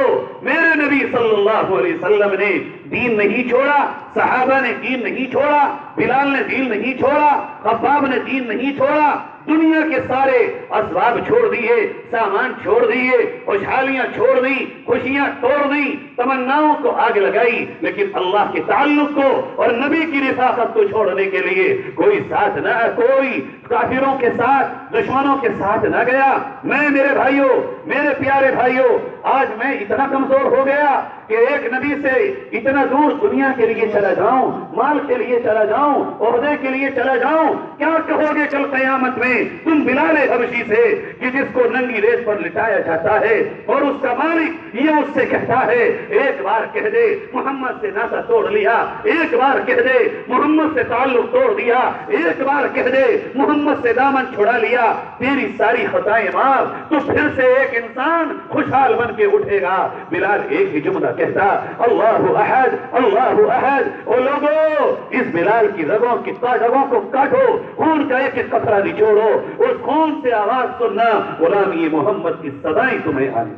Speaker 1: میرے نبی صلی اللہ علیہ وسلم نے دین نہیں چھوڑا، صحابہ نے دین نہیں چھوڑا، بلال نے دین نہیں چھوڑا، خباب نے دین نہیں چھوڑا، دنیا کے سارے اسباب چھوڑ دیے، سامان چھوڑ دیے، خوشحالیاں چھوڑ دی، خوشیاں توڑ دی، تمناؤں کو آگ لگائی، لیکن اللہ کے تعلق کو اور نبی کی رفاقت کو چھوڑنے کے لیے کوئی کافروں کے ساتھ، دشمنوں کے ساتھ نہ گیا۔ میں میرے بھائیوں، میرے پیارے بھائیوں، آج میں اتنا کمزور ہو گیا کہ ایک نبی سے اتنا دور دنیا کے لیے چلا جاؤں، مال کے لیے چلا جاؤں، عہدے کے لیے چلا جاؤں۔ کیا کہو گے کل قیامت میں تم بلال حبشی سے کہ جس کو ننگی ریت پر لٹایا جاتا ہے اور اس کا مالک یہ اس سے کہتا ہے، ایک بار کہہ دے محمد سے ناطہ توڑ لیا، ایک بار کہہ دے محمد سے تعلق توڑ دیا، ایک بار کہہ دے محمد سے دامن چھڑا لیا، تیری ساری خطائیں معاف، تو پھر سے ایک انسان خوشحال بن کے اٹھے گا۔ بلال ایک ہی جملہ کہتا، اللہ احد، اللہ احد۔ او لوگو، اس بلال کی رگوں کو کاٹو، خون کا ایک ایک قطرہ نچوڑو، اس خون سے آواز سننا، غلامی محمد کی صدائیں تمہیں آئیں۔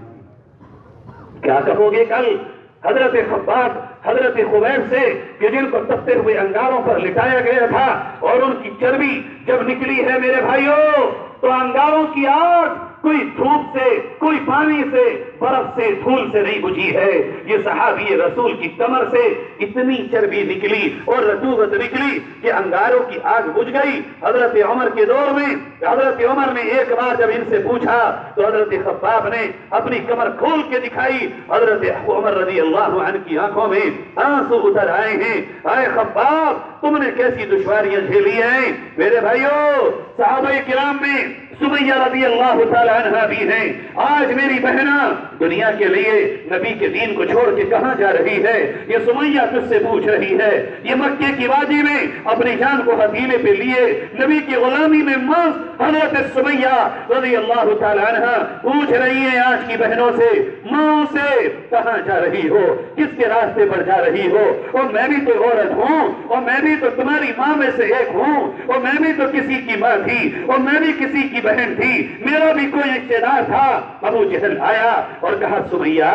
Speaker 1: کیا کہو گے کل حضرت خباب، حضرت خبیب سے کہ جن کو تپتے ہوئے انگاروں پر لٹایا گیا تھا، اور ان کی چربی جب نکلی ہے میرے بھائیوں تو انگاروں کی آگ کوئی دھوپ سے، کوئی پانی سے، برف سے، دھول سے نہیں بجھی ہے۔ یہ صحابی رسول کی کمر سے اتنی چربی نکلی اور رطوبت نکلی کہ انگاروں کی آگ بجھ گئی۔ حضرت عمر کے دور میں حضرت عمر نے ایک بار جب ان سے پوچھا تو حضرت خباب نے اپنی کمر کھول کے دکھائی، حضرت عمر رضی اللہ عنہ کی آنکھوں میں آنسو اتر آئے ہیں۔ اے خباب، تم نے کیسی دشواریاں جھیلی ہیں؟ میرے بھائیوں، صحابہ کرام میں سمیہ رضی اللہ تعالی عنہ بھی ہیں۔ آج میری بہنہ دنیا کے لیے نبی کے دین کو چھوڑ کے کہاں جا رہی ہے؟ یہ سمیہ تجھ سے پوچھ رہی ہے۔ یہ مکے کی وادی میں اپنی جان کو ہتھیلے پہ لیے نبی کی غلامی میں مست حضرت سمیہ رضی اللہ تعالی عنہ پوچھ رہی ہے آج کی بہنوں سے، ماں سے، کہاں جا رہی ہو؟ کس کے راستے پر جا رہی ہو؟ اور میں بھی تو عورت ہوں، اور میں بھی تو تمہاری ماں میں سے ایک ہوں، اور میں بھی تو کسی کی ماں تھی، اور میں بھی کسی کی بہن تھی، میرا بھی کوئی رشتہ دار تھا۔ ابو جہل آیا اور کہا، سمیہ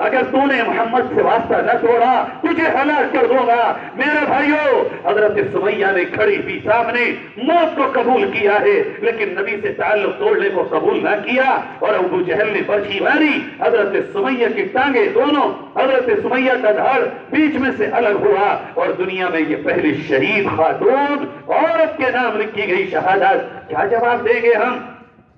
Speaker 1: اگر تو نے محمد سے واسطہ نہ توڑا تجھے ہلاک کر دوں گا۔ میرے بھائیوں، حضرت سمیہ نے کھڑی بھی سامنے موت کو قبول کیا ہے، لیکن نبی سے تعلق توڑنے کو قبول نہ کیا، اور ابو جہل نے برچھی ماری، حضرت سمیہ کی ٹانگیں دونوں، حضرت سمیہ کا دھڑ بیچ میں سے الگ ہوا، اور دنیا میں یہ پہلی شہید خاتون عورت کے نام لکھی گئی شہادت۔ کیا جواب دیں گے ہم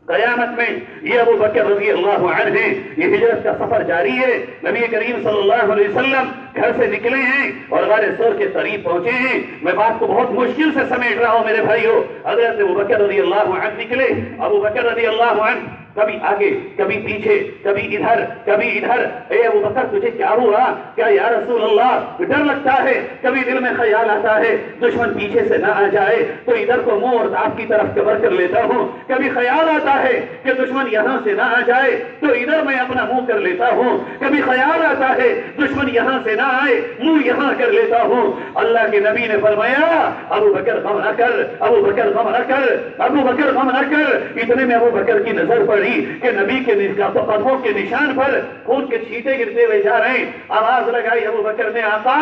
Speaker 1: قیامت میں؟ یہ ابو بکر رضی اللہ عنہ ہیں، یہ ہجرت کا سفر جاری ہے، نبی کریم صلی اللہ علیہ وسلم گھر سے نکلے ہیں اور غار ثور کے قریب پہنچے ہیں۔ میں بات کو بہت مشکل سے سمیٹ رہا ہوں میرے بھائیوں۔ حضرت ابو بکر رضی اللہ عنہ نکلے، ابو بکر رضی اللہ عنہ کبھی آگے کبھی پیچھے کبھی ادھر کبھی ادھر. اے ابو بکر تجھے کیا ہوا؟ کیا یا رسول اللہ ڈر لگتا ہے، کبھی دل میں خیال آتا ہے دشمن پیچھے سے نہ آ جائے تو ادھر کو منہ اور آپ کی طرف کور کر لیتا ہوں، کبھی خیال آتا ہے کہ دشمن یہاں سے نہ آ جائے تو ادھر میں اپنا منہ کر لیتا ہوں، کبھی خیال آتا ہے دشمن یہاں سے نہ آئے منہ یہاں کر لیتا ہوں. اللہ کے نبی نے فرمایا ابو بکر غم نہ کر، ابو بکر غم نہ کر، ابو بکر غم نہ کر. اتنے میں ابو بکر کی نظر پڑی کہ نبی کے قدموں کے نشان پر خون کے چھینٹے گرتے ہوئے جا رہے ہیں. آواز لگائی ابو بکر نے، آقا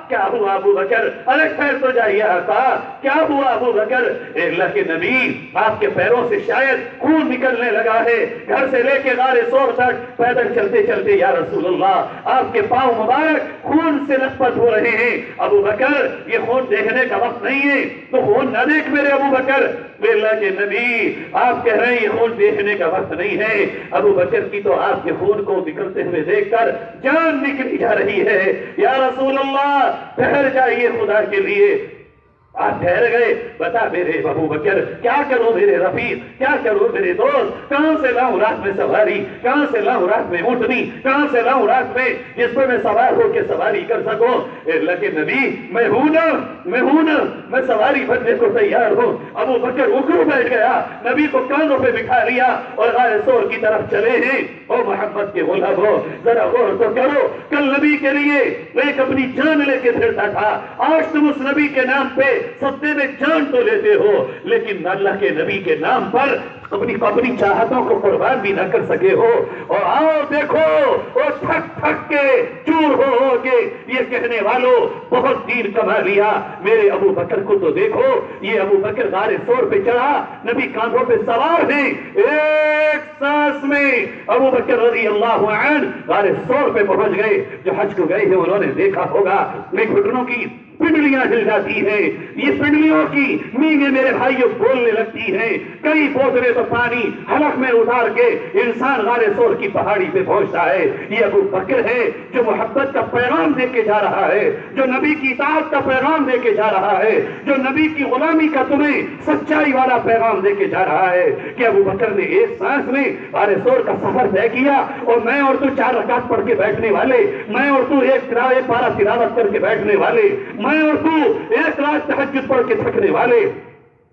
Speaker 1: کیا ہوا ابو بکر؟ ارے خیر تو جائیے آقا، کیا ہوا ابو بکر؟ اللہ کے نبی آپ کے پیروں سے شاید خون نکلنے لگا ہے، گھر سے لے کے غار ثور تک پیدل چلتے چلتے یا رسول اللہ آپ کے پاؤں مبارک خون سے لت پت ہو رہے ہیں. ابو بکر یہ خون دیکھنے کا وقت نہیں ہے تو خون نہ دیکھ میرے ابو بکر. اللہ کے نبی آپ کہہ رہے ہیں یہ خون دیکھنے کا وقت نہیں ہے. ابو بکر کی تو آپ کے خون کو نکلتے ہوئے دیکھ کر جان نکلی جا رہی ہے. یا رسول اللہ ٹھہر جائیے خدا کے لیے. آپ ٹھہر گئے. بتا میرے ابو بکر کیا کروں میرے رفیق، کیا کروں میرے دوست؟ کہاں سے لاؤں رات میں سواری، کہاں سے لاؤں رات میں اونٹنی، کہاں سے لاؤں رات میں جس پر میں سوار ہو کے سواری کر سکوں؟ اللہ کے نبی میں ہوں نا، میں سواری بننے کو تیار ہوں. ابو بکر اکڑ بیٹھ گیا، نبی کو کانوں پہ بٹھا لیا اور غار ثور کی طرف چلے ہیں. او محبت کے غلام ہو ذرا غور تو کرو، کل نبی کے لیے ایک اپنی جان لے کے پھرتا تھا، آج تم اس نبی کے نام پہ سبتے میں جان تو لیتے ہو لیکن اللہ کے نبی کے نام پر اپنی چاہتوں کو قربان بھی نہ کر سکے ہو. اور آؤ دیکھو اور تھک تھک کے چور ہو کے یہ کہنے والوں بہت دین کما لیا. میرے ابو بکر کو تو دیکھو، یہ ابو بکر غار ثور پہ چڑھا، نبی کاندھوں پہ سوار ہیں، ایک سانس میں ابو بکر رضی اللہ عنہ غار ثور پہ پہنچ گئے. جو حج کو گئے ہیں انہوں نے دیکھا ہوگا گھٹنوں کی پنڈلیاں ہل جاتی ہیں، یہ پنڈلیوں کی مینگیں میرے بھائیوں بولنے لگتی ہیں. کئی بوتلیں تو پانی حلق میں اتار کے انسان غار ثور کی پہاڑی پہ پہنچتا ہے. یہ ابو بکر ہے جو محبت کا پیغام دے کے جا رہا ہے، جو نبی کی اطاعت کا پیغام دے کے جا رہا ہے، جو نبی کی غلامی کا تمہیں سچائی والا پیغام دے کے جا رہا ہے. کہ ابو بکر نے ایک سانس میں غار ثور کا سفر طے کیا اور میں اور تو 4 رکعت پڑھ کے بیٹھنے والے، میں اور تو ایک پارہ تلاوت کر کے بیٹھنے والے، میں اور تو ایک رات تہجد پڑھ کے تھکنے والے،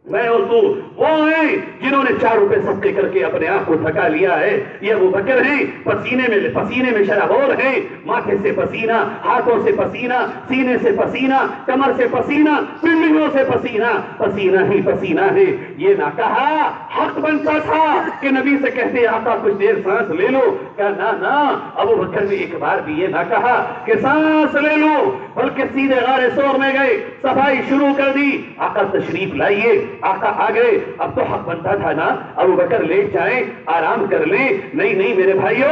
Speaker 1: میں اور تو وہ ہیں جنہوں نے 4 روپے صدقے کر کے اپنے آپ کو تھکا لیا ہے. یہ ابو بکر ہیں پسینے میں شرابور ہیں، ماتھے سے پسینہ، ہاتھوں سے پسینہ، سینے سے پسینہ، کمر سے پسینہ، پنڈلیوں سے پسینہ، پسینہ ہی پسینہ ہے. یہ نہ کہا حق بنتا تھا کہ نبی سے کہتے آقا کچھ دیر سانس لے لو. کہا نہ ابو بکر نے ایک بار بھی یہ نہ کہا کہ سانس لے لو، بلکہ سیدھے غار ثور میں گئے، صفائی شروع کر دی. آقا تشریف لائیے، آقا آ گئے. اب تو حق بنتا تھا نا ابو بکر لیٹ جائیں، آرام کر لیں. نہیں میرے بھائیوں،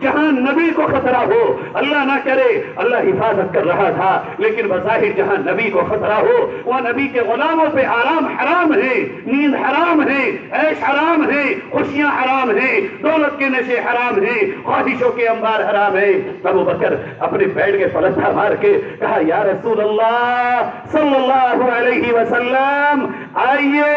Speaker 1: جہاں نبی کو خطرہ ہو، اللہ نہ کرے اللہ حفاظت کر رہا تھا، لیکن بظاہر جہاں نبی کو خطرہ ہو وہاں نبی کے غلاموں پہ آرام حرام ہے، نیند حرام ہے، عیش حرام ہے، خوشیاں حرام ہیں، دولت کے نشے حرام ہیں، خواہشوں کے انبار حرام ہیں. ابو بکر اپنے بیٹھ کے پلٹا مار کے کہا یا رسول اللہ صلی اللہ علیہ وسلم آئیے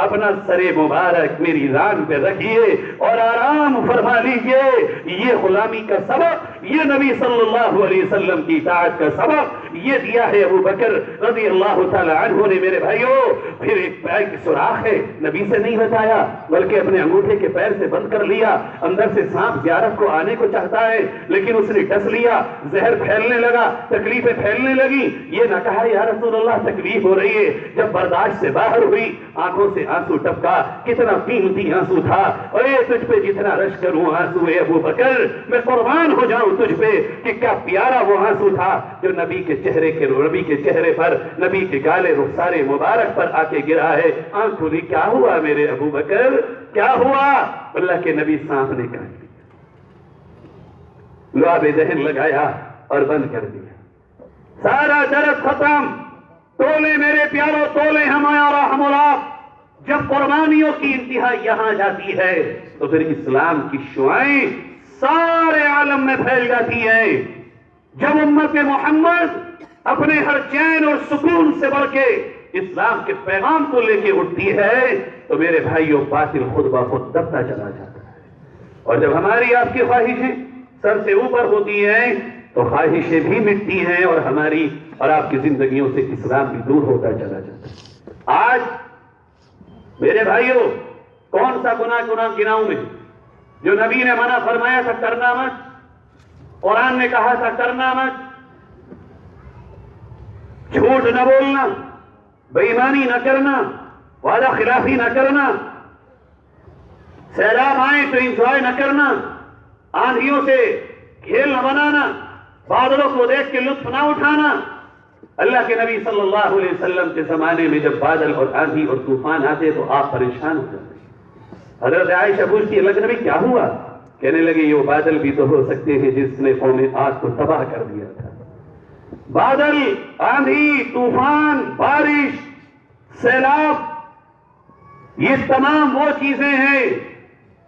Speaker 1: اپنا سر مبارک میری ران پہ رکھیے اور آرام فرما لیجئے. یہ غلامی کا سبق، یہ نبی صلی اللہ علیہ وسلم کی اطاعت کا سبق یہ دیا ہے ابو بکر رضی اللہ تعالی عنہ نے. میرے بھائیوں پھر ایک پیر کی سوراخ ہے، نبی سے نہیں بتایا بلکہ اپنے انگوٹھے کے پیر سے بند کر لیا. اندر سے سانپ زیارت کو آنے کو چاہتا ہے لیکن اس نے ڈس لیا، زہر پھیلنے لگا، تکلیفیں پھیلنے لگی. یہ نہ کہا یا رسول اللہ تکلیف ہو رہی ہے. جب برداشت سے باہر ہوئی آنکھوں سے آنسو ٹپکا. کتنا قیمتی آنسو تھا. اے تجھ پہ جتنا رش کروں آنسو اے ابو بکر میں قربان ہو جاؤں تجھ پہ. کہ کیا پیارا وہ آنسو تھا جو نبی کے چہرے پر، نبی کے کالے رخسار مبارک پر آ کے گرا ہے. آنکھ کھلی، کیا ہوا میرے ابو بکر، کیا ہوا؟ اللہ کے نبی سانپ نے کہا، لعاب دہن لگایا اور بند کر دیا. سارا درد ختم. تولے میرے پیاروں، تولے ہمارا ہمارا. جب قربانیوں کی انتہا یہاں جاتی ہے تو پھر اسلام کی شعائیں سارے عالم میں پھیل جاتی ہیں. جب امت محمد اپنے ہر چین اور سکون سے بڑھ کے اسلام کے پیغام کو لے کے اٹھتی ہے تو میرے بھائیوں باطل خود بخود دبتا چلا جاتا ہے. اور جب ہماری آپ کی خواہشیں سب سے اوپر ہوتی ہیں تو خواہشیں بھی مٹتی ہیں اور ہماری اور آپ کی زندگیوں سے اسلام بھی دور ہوتا چلا جاتا ہے۔ آج میرے بھائیوں، کون سا گناہ گناؤں میں جو نبی نے منع فرمایا تھا کرنا مت، قرآن نے کہا تھا کرنا مت، جھوٹ نہ بولنا، بے ایمانی نہ کرنا، وعدہ خلافی نہ کرنا، سیلاب آئے تو انجوائے نہ کرنا، آندھیوں سے کھیل نہ بنانا، بادلوں کو دیکھ کے لطف نہ اٹھانا۔ اللہ کے نبی صلی اللہ علیہ وسلم کے زمانے میں جب بادل اور آندھی اور طوفان آتے تو آپ پریشان ہو جاتے۔ حضرت عائشہ پوچھتی، اللہ کے نبی کیا ہوا؟ کہنے لگے یہ بادل بھی تو ہو سکتے ہیں جس نے قوم عاد کو تباہ کر دیا تھا۔ بادل، آندھی، طوفان، بارش، سیلاب، یہ تمام وہ چیزیں ہیں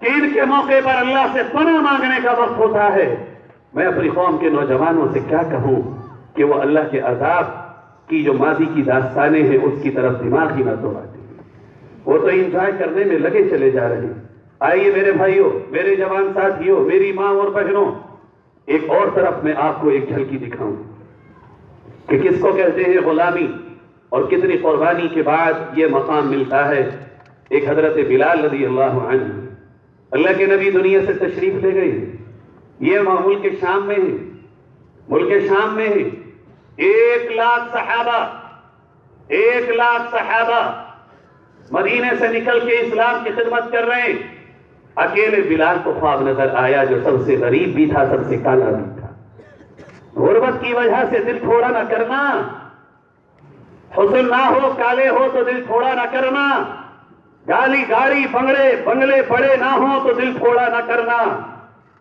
Speaker 1: کہ ان کے موقع پر اللہ سے پناہ مانگنے کا وقت ہوتا ہے۔ میں اپنی قوم کے نوجوانوں سے کیا کہوں کہ وہ اللہ کے عذاب کی جو ماضی کی داستانیں ہیں اس کی طرف دماغ ہی نہ دوڑاتے ہیں، وہ تو انجوائے کرنے میں لگے چلے جا رہے ہیں۔ آئیے میرے بھائیوں، میرے جوان ساتھیوں، میری ماں اور بہنوں، ایک اور طرف میں آپ کو ایک جھلکی دکھاؤں کہ کس کو کہتے ہیں غلامی اور کتنی قربانی کے بعد یہ مقام ملتا ہے۔ ایک حضرت بلال رضی اللہ عنہ، اللہ کے نبی دنیا سے تشریف لے گئے، یہ ملک شام میں ہے، ملک شام میں ہے۔ 1,00,000 صحابہ مدینے سے نکل کے اسلام کی خدمت کر رہے ہیں۔ اکیلے بلال کو خواب نظر آیا جو سب سے غریب بھی تھا، سب سے کالا بھی تھا۔ غربت کی وجہ سے دل تھوڑا نہ کرنا، حسن نہ ہو، کالے ہو تو دل تھوڑا نہ کرنا، گاڑی بنگلے بڑے نہ ہو تو دل تھوڑا نہ کرنا۔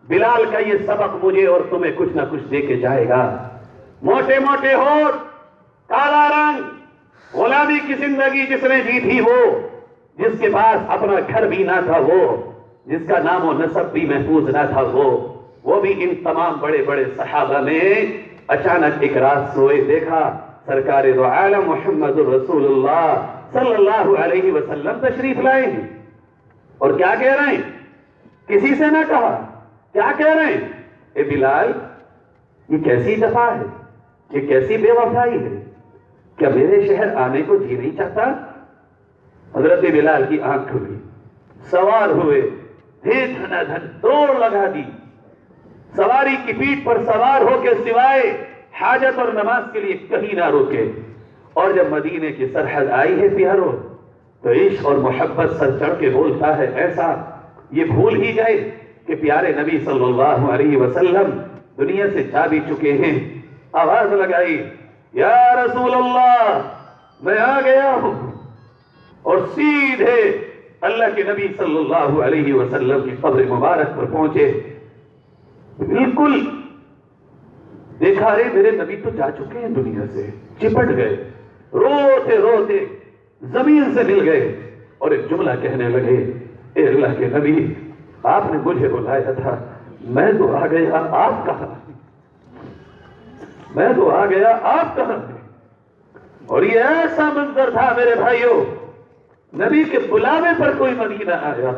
Speaker 1: بلال کا یہ سبق مجھے اور تمہیں کچھ نہ کچھ دے کے جائے گا۔ موٹے موٹے ہونٹ، کالا رنگ، غلامی کی زندگی جس نے جی تھی، وہ جس کے پاس اپنا گھر بھی نہ تھا، وہ جس کا نام و نسب بھی محفوظ نہ تھا، وہ بھی ان تمام بڑے بڑے صحابہ میں اچانک ایک رات سوئے دیکھا سرکار دو عالم محمد رسول اللہ صلی اللہ علیہ وسلم تشریف لائے ہیں، اور کیا کہہ رہے ہیں؟ کسی سے نہ کہا، کیا کہہ رہے ہیں؟ اے بلال، یہ کیسی جفا ہے، یہ کیسی بے وفائی ہے، کیا میرے شہر آنے کو جی نہیں چاہتا؟ حضرت بلال کی آنکھ کھلی، سوار ہوئے، دھنا دھن دوڑ لگا دی، سواری کی پیٹھ پر سوار ہو کے سوائے حاجت اور نماز کے لیے کہیں نہ روکے۔ اور جب مدینے کی سرحد آئی ہے پیارو، تو عشق اور محبت سر چڑھ کے بولتا ہے، ایسا یہ بھول ہی جائے کہ پیارے نبی صلی اللہ علیہ وسلم دنیا سے جا بھی چکے ہیں۔ آواز لگائی، یا رسول اللہ، میں آ گیا ہوں، اور سیدھے اللہ کے نبی صلی اللہ علیہ وسلم کی قبر مبارک پر پہنچے۔ بالکل دیکھا، رے میرے نبی تو جا چکے ہیں دنیا سے، چپٹ گئے، روتے روتے زمین سے مل گئے اور ایک جملہ کہنے لگے، اے اللہ کے نبی، آپ نے مجھے بلایا تھا، میں تو آ گیا، آپ کہاں؟ میں تو آ گیا، آپ کہاں تھے؟ اور یہ ایسا منظر تھا میرے بھائیوں، نبی کے بلاوے پر کوئی مدینہ آیا،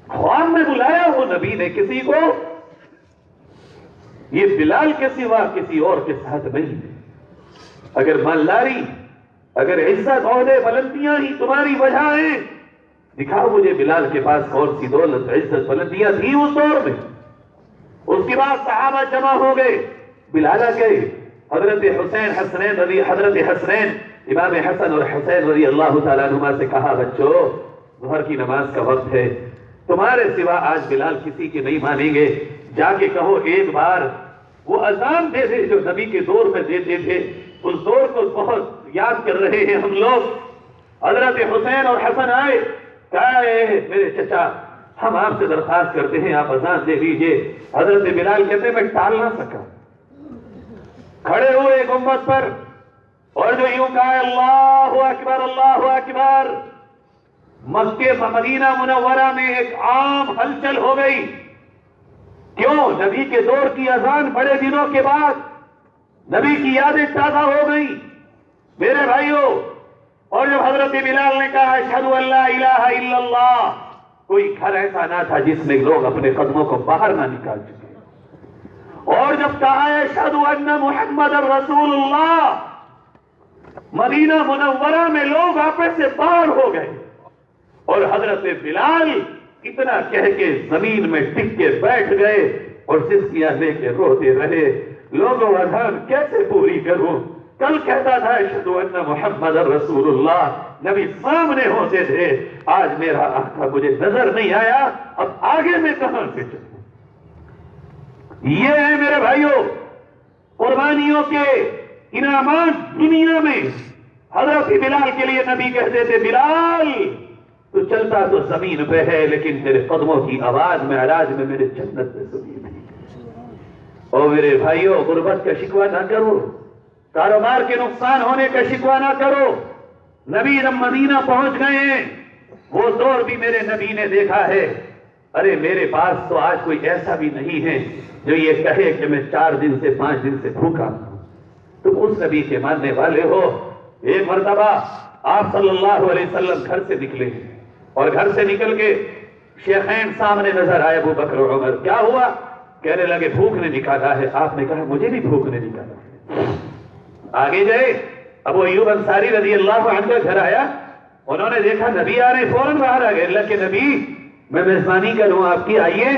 Speaker 1: خواب میں بلایا ہو نبی نے کسی کو، یہ بلال کے سوا کسی اور کے ساتھ نہیں ہے۔ اگر مالداری، اگر عزت، عہدے، بلندیاں ہی تمہاری وجہ ہیں، دکھاؤ مجھے بلال کے پاس کون سی دولت، عزت، بلندیاں تھی اس دور میں۔ اس کے بعد صحابہ جمع ہو گئے، بلال آ گئے، حضرت حسنین امام حسن اور حسین رضی اللہ تعالیٰ عنہما سے کہا، بچوں ظہر کی نماز کا وقت ہے، تمہارے سوا آج بلال کسی کی نہیں مانیں گے، جا کے کہو ایک بار وہ اذان دے دے جو نبی کے دور میں دیتے تھے، اس دور کو بہت یاد کر رہے ہیں ہم لوگ۔ حضرت حسین اور حسن آئے، کہا اے میرے چچا، ہم آپ سے درخواست کرتے ہیں آپ اذان دے دیجئے۔ حضرت بلال کہتے میں ٹال نہ سکا، کھڑے ہوئے ایک امت پر، اور جو یوں کہا اللہ اکبر اللہ اکبر، مکہ مدینہ منورہ میں ایک عام ہلچل ہو گئی۔ کیوں؟ نبی کے دور کی اذان بڑے دنوں کے بعد نبی کی یادیں تازہ ہو گئی میرے بھائیوں۔ اور جب حضرت بلال نے کہا اشہدو ان لا الہ الا اللہ، کوئی گھر ایسا نہ تھا جس میں لوگ اپنے قدموں کو باہر نہ نکال چکے. اور جب کہا اشہد ان محمد رسول اللہ، مدینہ منورہ میں لوگ آپس سے باہر ہو گئے، اور حضرت بلال اتنا کہہ کے زمین میں ٹک کے بیٹھ گئے اور سسکیاں لے کے روتے رہے. لوگوں اذان کیسے پوری کروں؟ کل کہتا تھا اشہد ان محمد رسول اللہ، نبی سامنے ہوتے تھے، آج میرا آقا مجھے نظر نہیں آیا، اب آگے میں کہاں سے چلوں؟ یہ ہے میرے بھائیوں قربانیوں کے انعامات دنیا میں. حضرت بلال کے لیے نبی کہتے تھے بلال تو چلتا تو زمین پہ ہے لیکن تیرے قدموں کی آواز میں معراج میں میرے جنت میں سنی تھی. اور میرے بھائیوں غربت کا شکوہ نہ کرو، کاروبار کے نقصان ہونے کا شکوہ نہ کرو. نبی جب مدینہ پہنچ گئے ہیں وہ دور بھی میرے نبی نے دیکھا ہے. ارے میرے پاس تو آج کوئی ایسا بھی نہیں ہے جو یہ کہے کہ میں 4 دن سے 5 دن سے بھوکا ہوں. تم اس نبی کے ماننے والے ہو. ایک مرتبہ آپ صلی اللہ علیہ وسلم گھر سے نکلے اور گھر سے نکل کے شیخین سامنے نظر آئے ابو بکر و عمر. کیا ہوا؟ کہنے لگے بھوک نے نکالا ہے. آپ نے کہا مجھے بھی بھوک نے نکالا ہے. آگے گئے، ابو ایوب انصاری رضی اللہ عنہ کا گھر آیا، انہوں نے دیکھا نبی آ رہے، فوراً باہر آ گئے. اللہ کے نبی میں میزبانی کروں آپ کی، آئیے.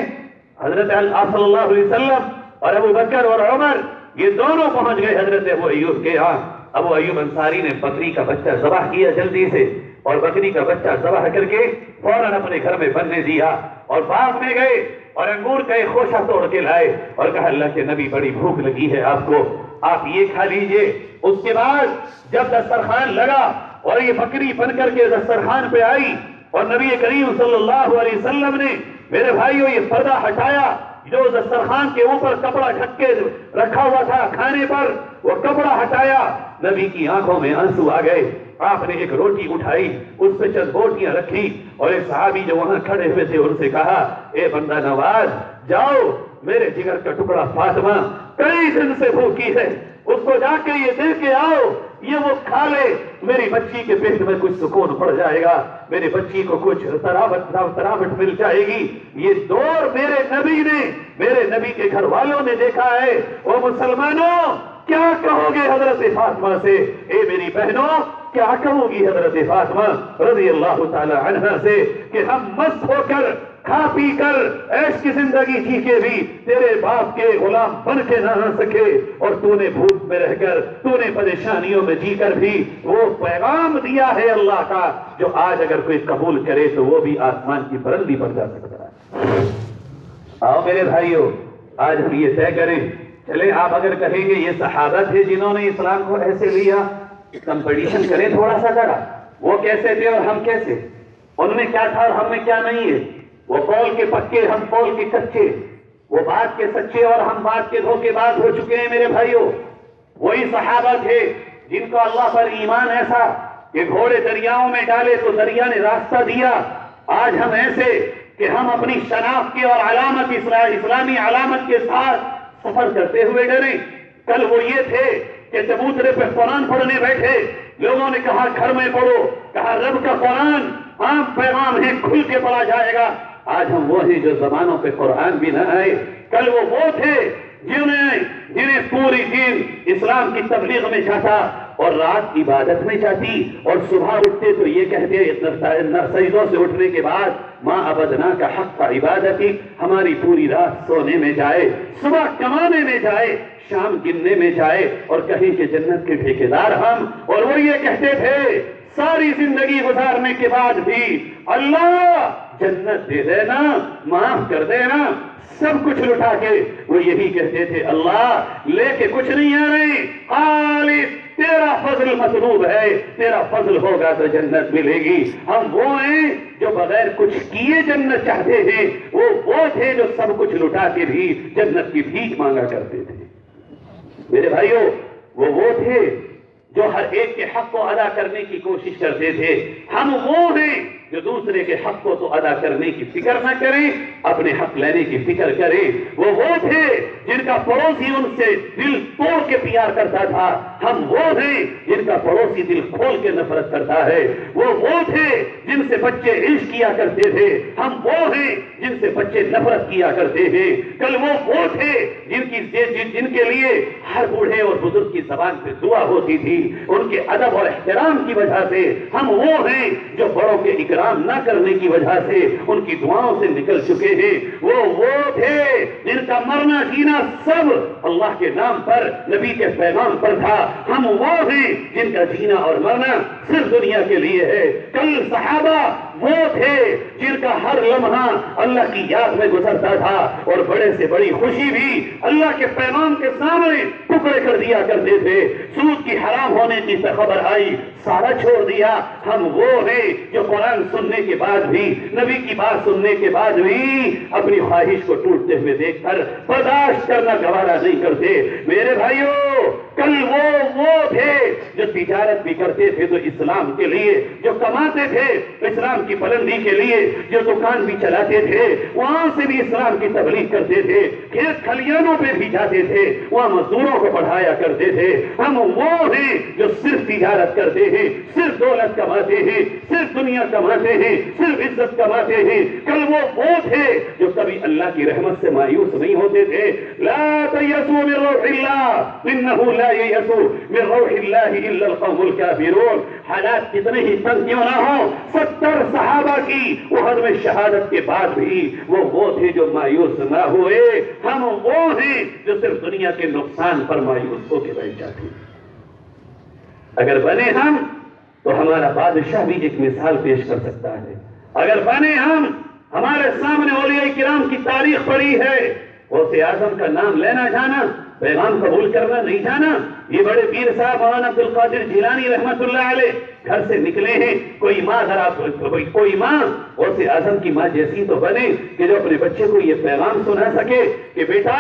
Speaker 1: حضرت آپ صلی اللہ علیہ وسلم اور ابو بکر اور عمر یہ دونوں پہنچ گئے حضرت ابو ایوب کے ہاں. ابو ایوب انصاری نے بکری کا بچہ ذبح کیا جلدی سے، اور بکری کا بچہ ذبح کر کے فوراً اپنے گھر میں بننے دیا اور باغ میں گئے اور انگور کا ایک خوشہ توڑ کے لائے اور کہا اللہ کے نبی بڑی بھوک لگی ہے آپ کو، آپ یہ کھا لیجئے. اس کے بعد جب دسترخوان لگا اور یہ بکری بن کر کے دسترخوان پہ آئی اور نبی کریم صلی اللہ علیہ وسلم نے میرے بھائیوں یہ پردہ ہٹایا جو دسترخوان کے اوپر کپڑا ڈھک کے رکھا ہوا تھا کھانے پر، وہ کپڑا ہٹایا. نبی کی آنکھوں میں آنسو آ گئے. آپ نے ایک روٹی اٹھائی، اس پہ چند بوٹیاں رکھی اور ایک صحابی جو وہاں کھڑے ہوئے تھے ان سے کہا اے بندہ نواز جاؤ، میرے جگر کا ٹکڑا فاطمہ کئی دن سے بھوکی ہے، اس کو جا کے یہ دے کے آؤ، یہ وہ کھا لے، میری بچی کے پیٹ میں کچھ سکون پڑ جائے گا، میری بچی کو کچھ تراوٹ مل جائے گی. یہ دور میرے نبی نے، میرے نبی کے گھر والوں نے دیکھا ہے. او مسلمانوں کیا کہو گے حضرت فاطمہ سے؟ اے میری بہنوں کیا کہو گی حضرت فاطمہ رضی اللہ تعالی عنہ سے کہ ہم مست ہو کر کھا پی کر عیش کی زندگی جی کے بھی تیرے باپ کے غلام بن کے نہ رہ سکے، اور تو نے بھوک میں رہ کر، تو نے پریشانیوں میں جی کر بھی وہ پیغام دیا ہے اللہ کا جو آج اگر کوئی قبول کرے تو وہ بھی آسمان کی بلندی پر جا سکتا ہے. آؤ میرے بھائیوں آج ہم یہ طے کریں، چلیں آپ اگر کہیں گے یہ صحابہ تھے جنہوں نے اسلام کو ایسے لیا، کمپٹیشن کریں تھوڑا سا ذرا، وہ کیسے تھے اور ہم کیسے، ان میں کیا تھا اور ہم میں کیا نہیں ہے، وہ قول کے پکے ہم قول کے کچے، وہ بات کے سچے اور ہم بات کے دھوکے باز ہو چکے ہیں. میرے بھائیوں وہی صحابہ تھے جن کو اللہ پر ایمان ایسا کہ گھوڑے دریاؤں میں ڈالے تو دریا نے راستہ دیا. آج ہم ایسے کہ ہم اپنی شناخت کے اور علامت اسلامی علامت کے ساتھ سفر کرتے ہوئے ڈرے. کل وہ یہ تھے کہ چبوترے پہ قرآن پڑھنے بیٹھے، لوگوں نے کہا گھر میں پڑھو، کہا رب کا قرآن عام پیغام ہے کھل کے پڑھا جائے گا. آج ہم وہ ہیں جو زبانوں پہ قرآن بھی نہ آئے. کل وہ تھے جنہیں پوری دن اسلام کی تبلیغ میں چاہتا اور رات عبادت میں چاہتی، اور صبح اٹھتے تو یہ کہتے سجدوں سے اٹھنے کے بعد ماں ابدنا کا حق عبادتی، ہماری پوری رات سونے میں جائے، صبح کمانے میں جائے، شام گننے میں جائے اور کہیں کہ جنت کے ٹھیکیدار ہم. اور وہ یہ کہتے تھے ساری زندگی گزارنے کے بعد بھی اللہ جنت دے دینا، معاف کر دینا، سب کچھ لٹا کے وہ یہی کہتے تھے اللہ لے کے کچھ نہیں آ رہے، خالص تیرا فضل مطلوب ہے، تیرا فضل ہوگا تو جنت ملے گی. ہم وہ ہیں جو بغیر کچھ کیے جنت چاہتے ہیں، وہ تھے جو سب کچھ لٹا کے بھی جنت کی بھیک مانگا کرتے تھے. میرے بھائیوں وہ تھے جو ہر ایک کے حق کو ادا کرنے کی کوشش کرتے تھے. ہم وہ ہیں جو دوسرے کے حق کو تو ادا کرنے کی فکر نہ کریں، اپنے حق لینے کی فکر کریں. وہ تھے جن کا کا پڑوسی ان سے دل توڑ کے پیار کرتا تھا، ہم وہ ہیں جن کا پڑوسی دل کھول کے نفرت کرتا ہے۔ وہ تھے جن سے بچے عشق کیا کرتے تھے، ہم وہ ہیں جن سے بچے نفرت کیا کرتے ہیں۔ کل وہ تھے جن کے لیے ہر بوڑھے اور بزرگ کی زبان پہ دعا ہوتی تھی، ان کے ادب اور احترام کی وجہ سے۔ ہم وہ ہیں جو بڑوں کے اکرام نہ کرنے کی وجہ سے ان کی دعاؤں سے نکل چکے ہیں۔ وہ تھے جن کا مرنا جینا سب اللہ کے نام پر، نبی کے پیغام پر تھا۔ ہم وہ ہیں جن کا جینا اور مرنا صرف دنیا کے لیے ہے۔ کل صحابہ وہ تھے جن کا ہر لمحہ اللہ کی یاد میں گزرتا تھا، اور بڑے سے بڑی خوشی بھی اللہ کے پیغام کے سامنے ٹکڑے کر دیا کرتے تھے۔ سود کی حرام ہونے کی خبر آئی، سارا چھوڑ دیا۔ ہم وہ ہیں جو قرآن سننے کے بعد بھی، نبی کی بات سننے کے بعد بھی اپنی خواہش کو ٹوٹتے ہوئے دیکھ کر برداشت کرنا گوارا نہیں کرتے۔ میرے بھائیوں، کل وہ تھے جو تجارت بھی کرتے تھے تو اسلام کے لیے، جو کماتے تھے اسلام کی بلندی کے لیے، جو دکان بھی چلاتے تھے وہاں سے بھی اسلام کی تبلیغ کرتے تھے، کھیت کھلیانوں پہ بھی جاتے تھے، وہاں مزدوروں کو پڑھایا کرتے تھے۔ ہم وہ ہیں جو صرف تجارت کرتے ہیں، صرف دولت کماتے ہیں، صرف دنیا کماتے ہیں، صرف عزت کماتے ہیں۔ کل وہ تھے جو کبھی اللہ کی رحمت سے مایوس نہیں ہوتے تھے۔ لا تیأسوا من روح اللہ انہ لا ییأس من روح اللہ الا القوم الکافرون۔ حالات کتنے ہی تنگ کیوں نہ ہوں، 70 صحابہ کی احد میں شہادت کے بعد بھی وہ تھے جو مایوس نہ ہوئے۔ ہم وہ ہیں جو صرف دنیا کے نقصان پر مایوس ہو کے بیٹھ جاتے ہیں۔ اگر بنے ہم تو ہمارا بادشاہ بھی ایک مثال پیش کر سکتا ہے۔ اگر بنے ہمارے سامنے اولیاء کرام کی تاریخ پڑی ہے، غوث اعظم کا نام لینا جانا، پیغام قبول کرنا نہیں جانا۔ یہ بڑے پیر صاحب مولانا عبد القادر جیلانی رحمت اللہ علیہ گھر سے نکلے ہیں، کوئی ماں کوئی ماں غوث اعظم کی ماں جیسی تو بنے کہ جو اپنے بچے کو یہ پیغام سنا سکے کہ بیٹا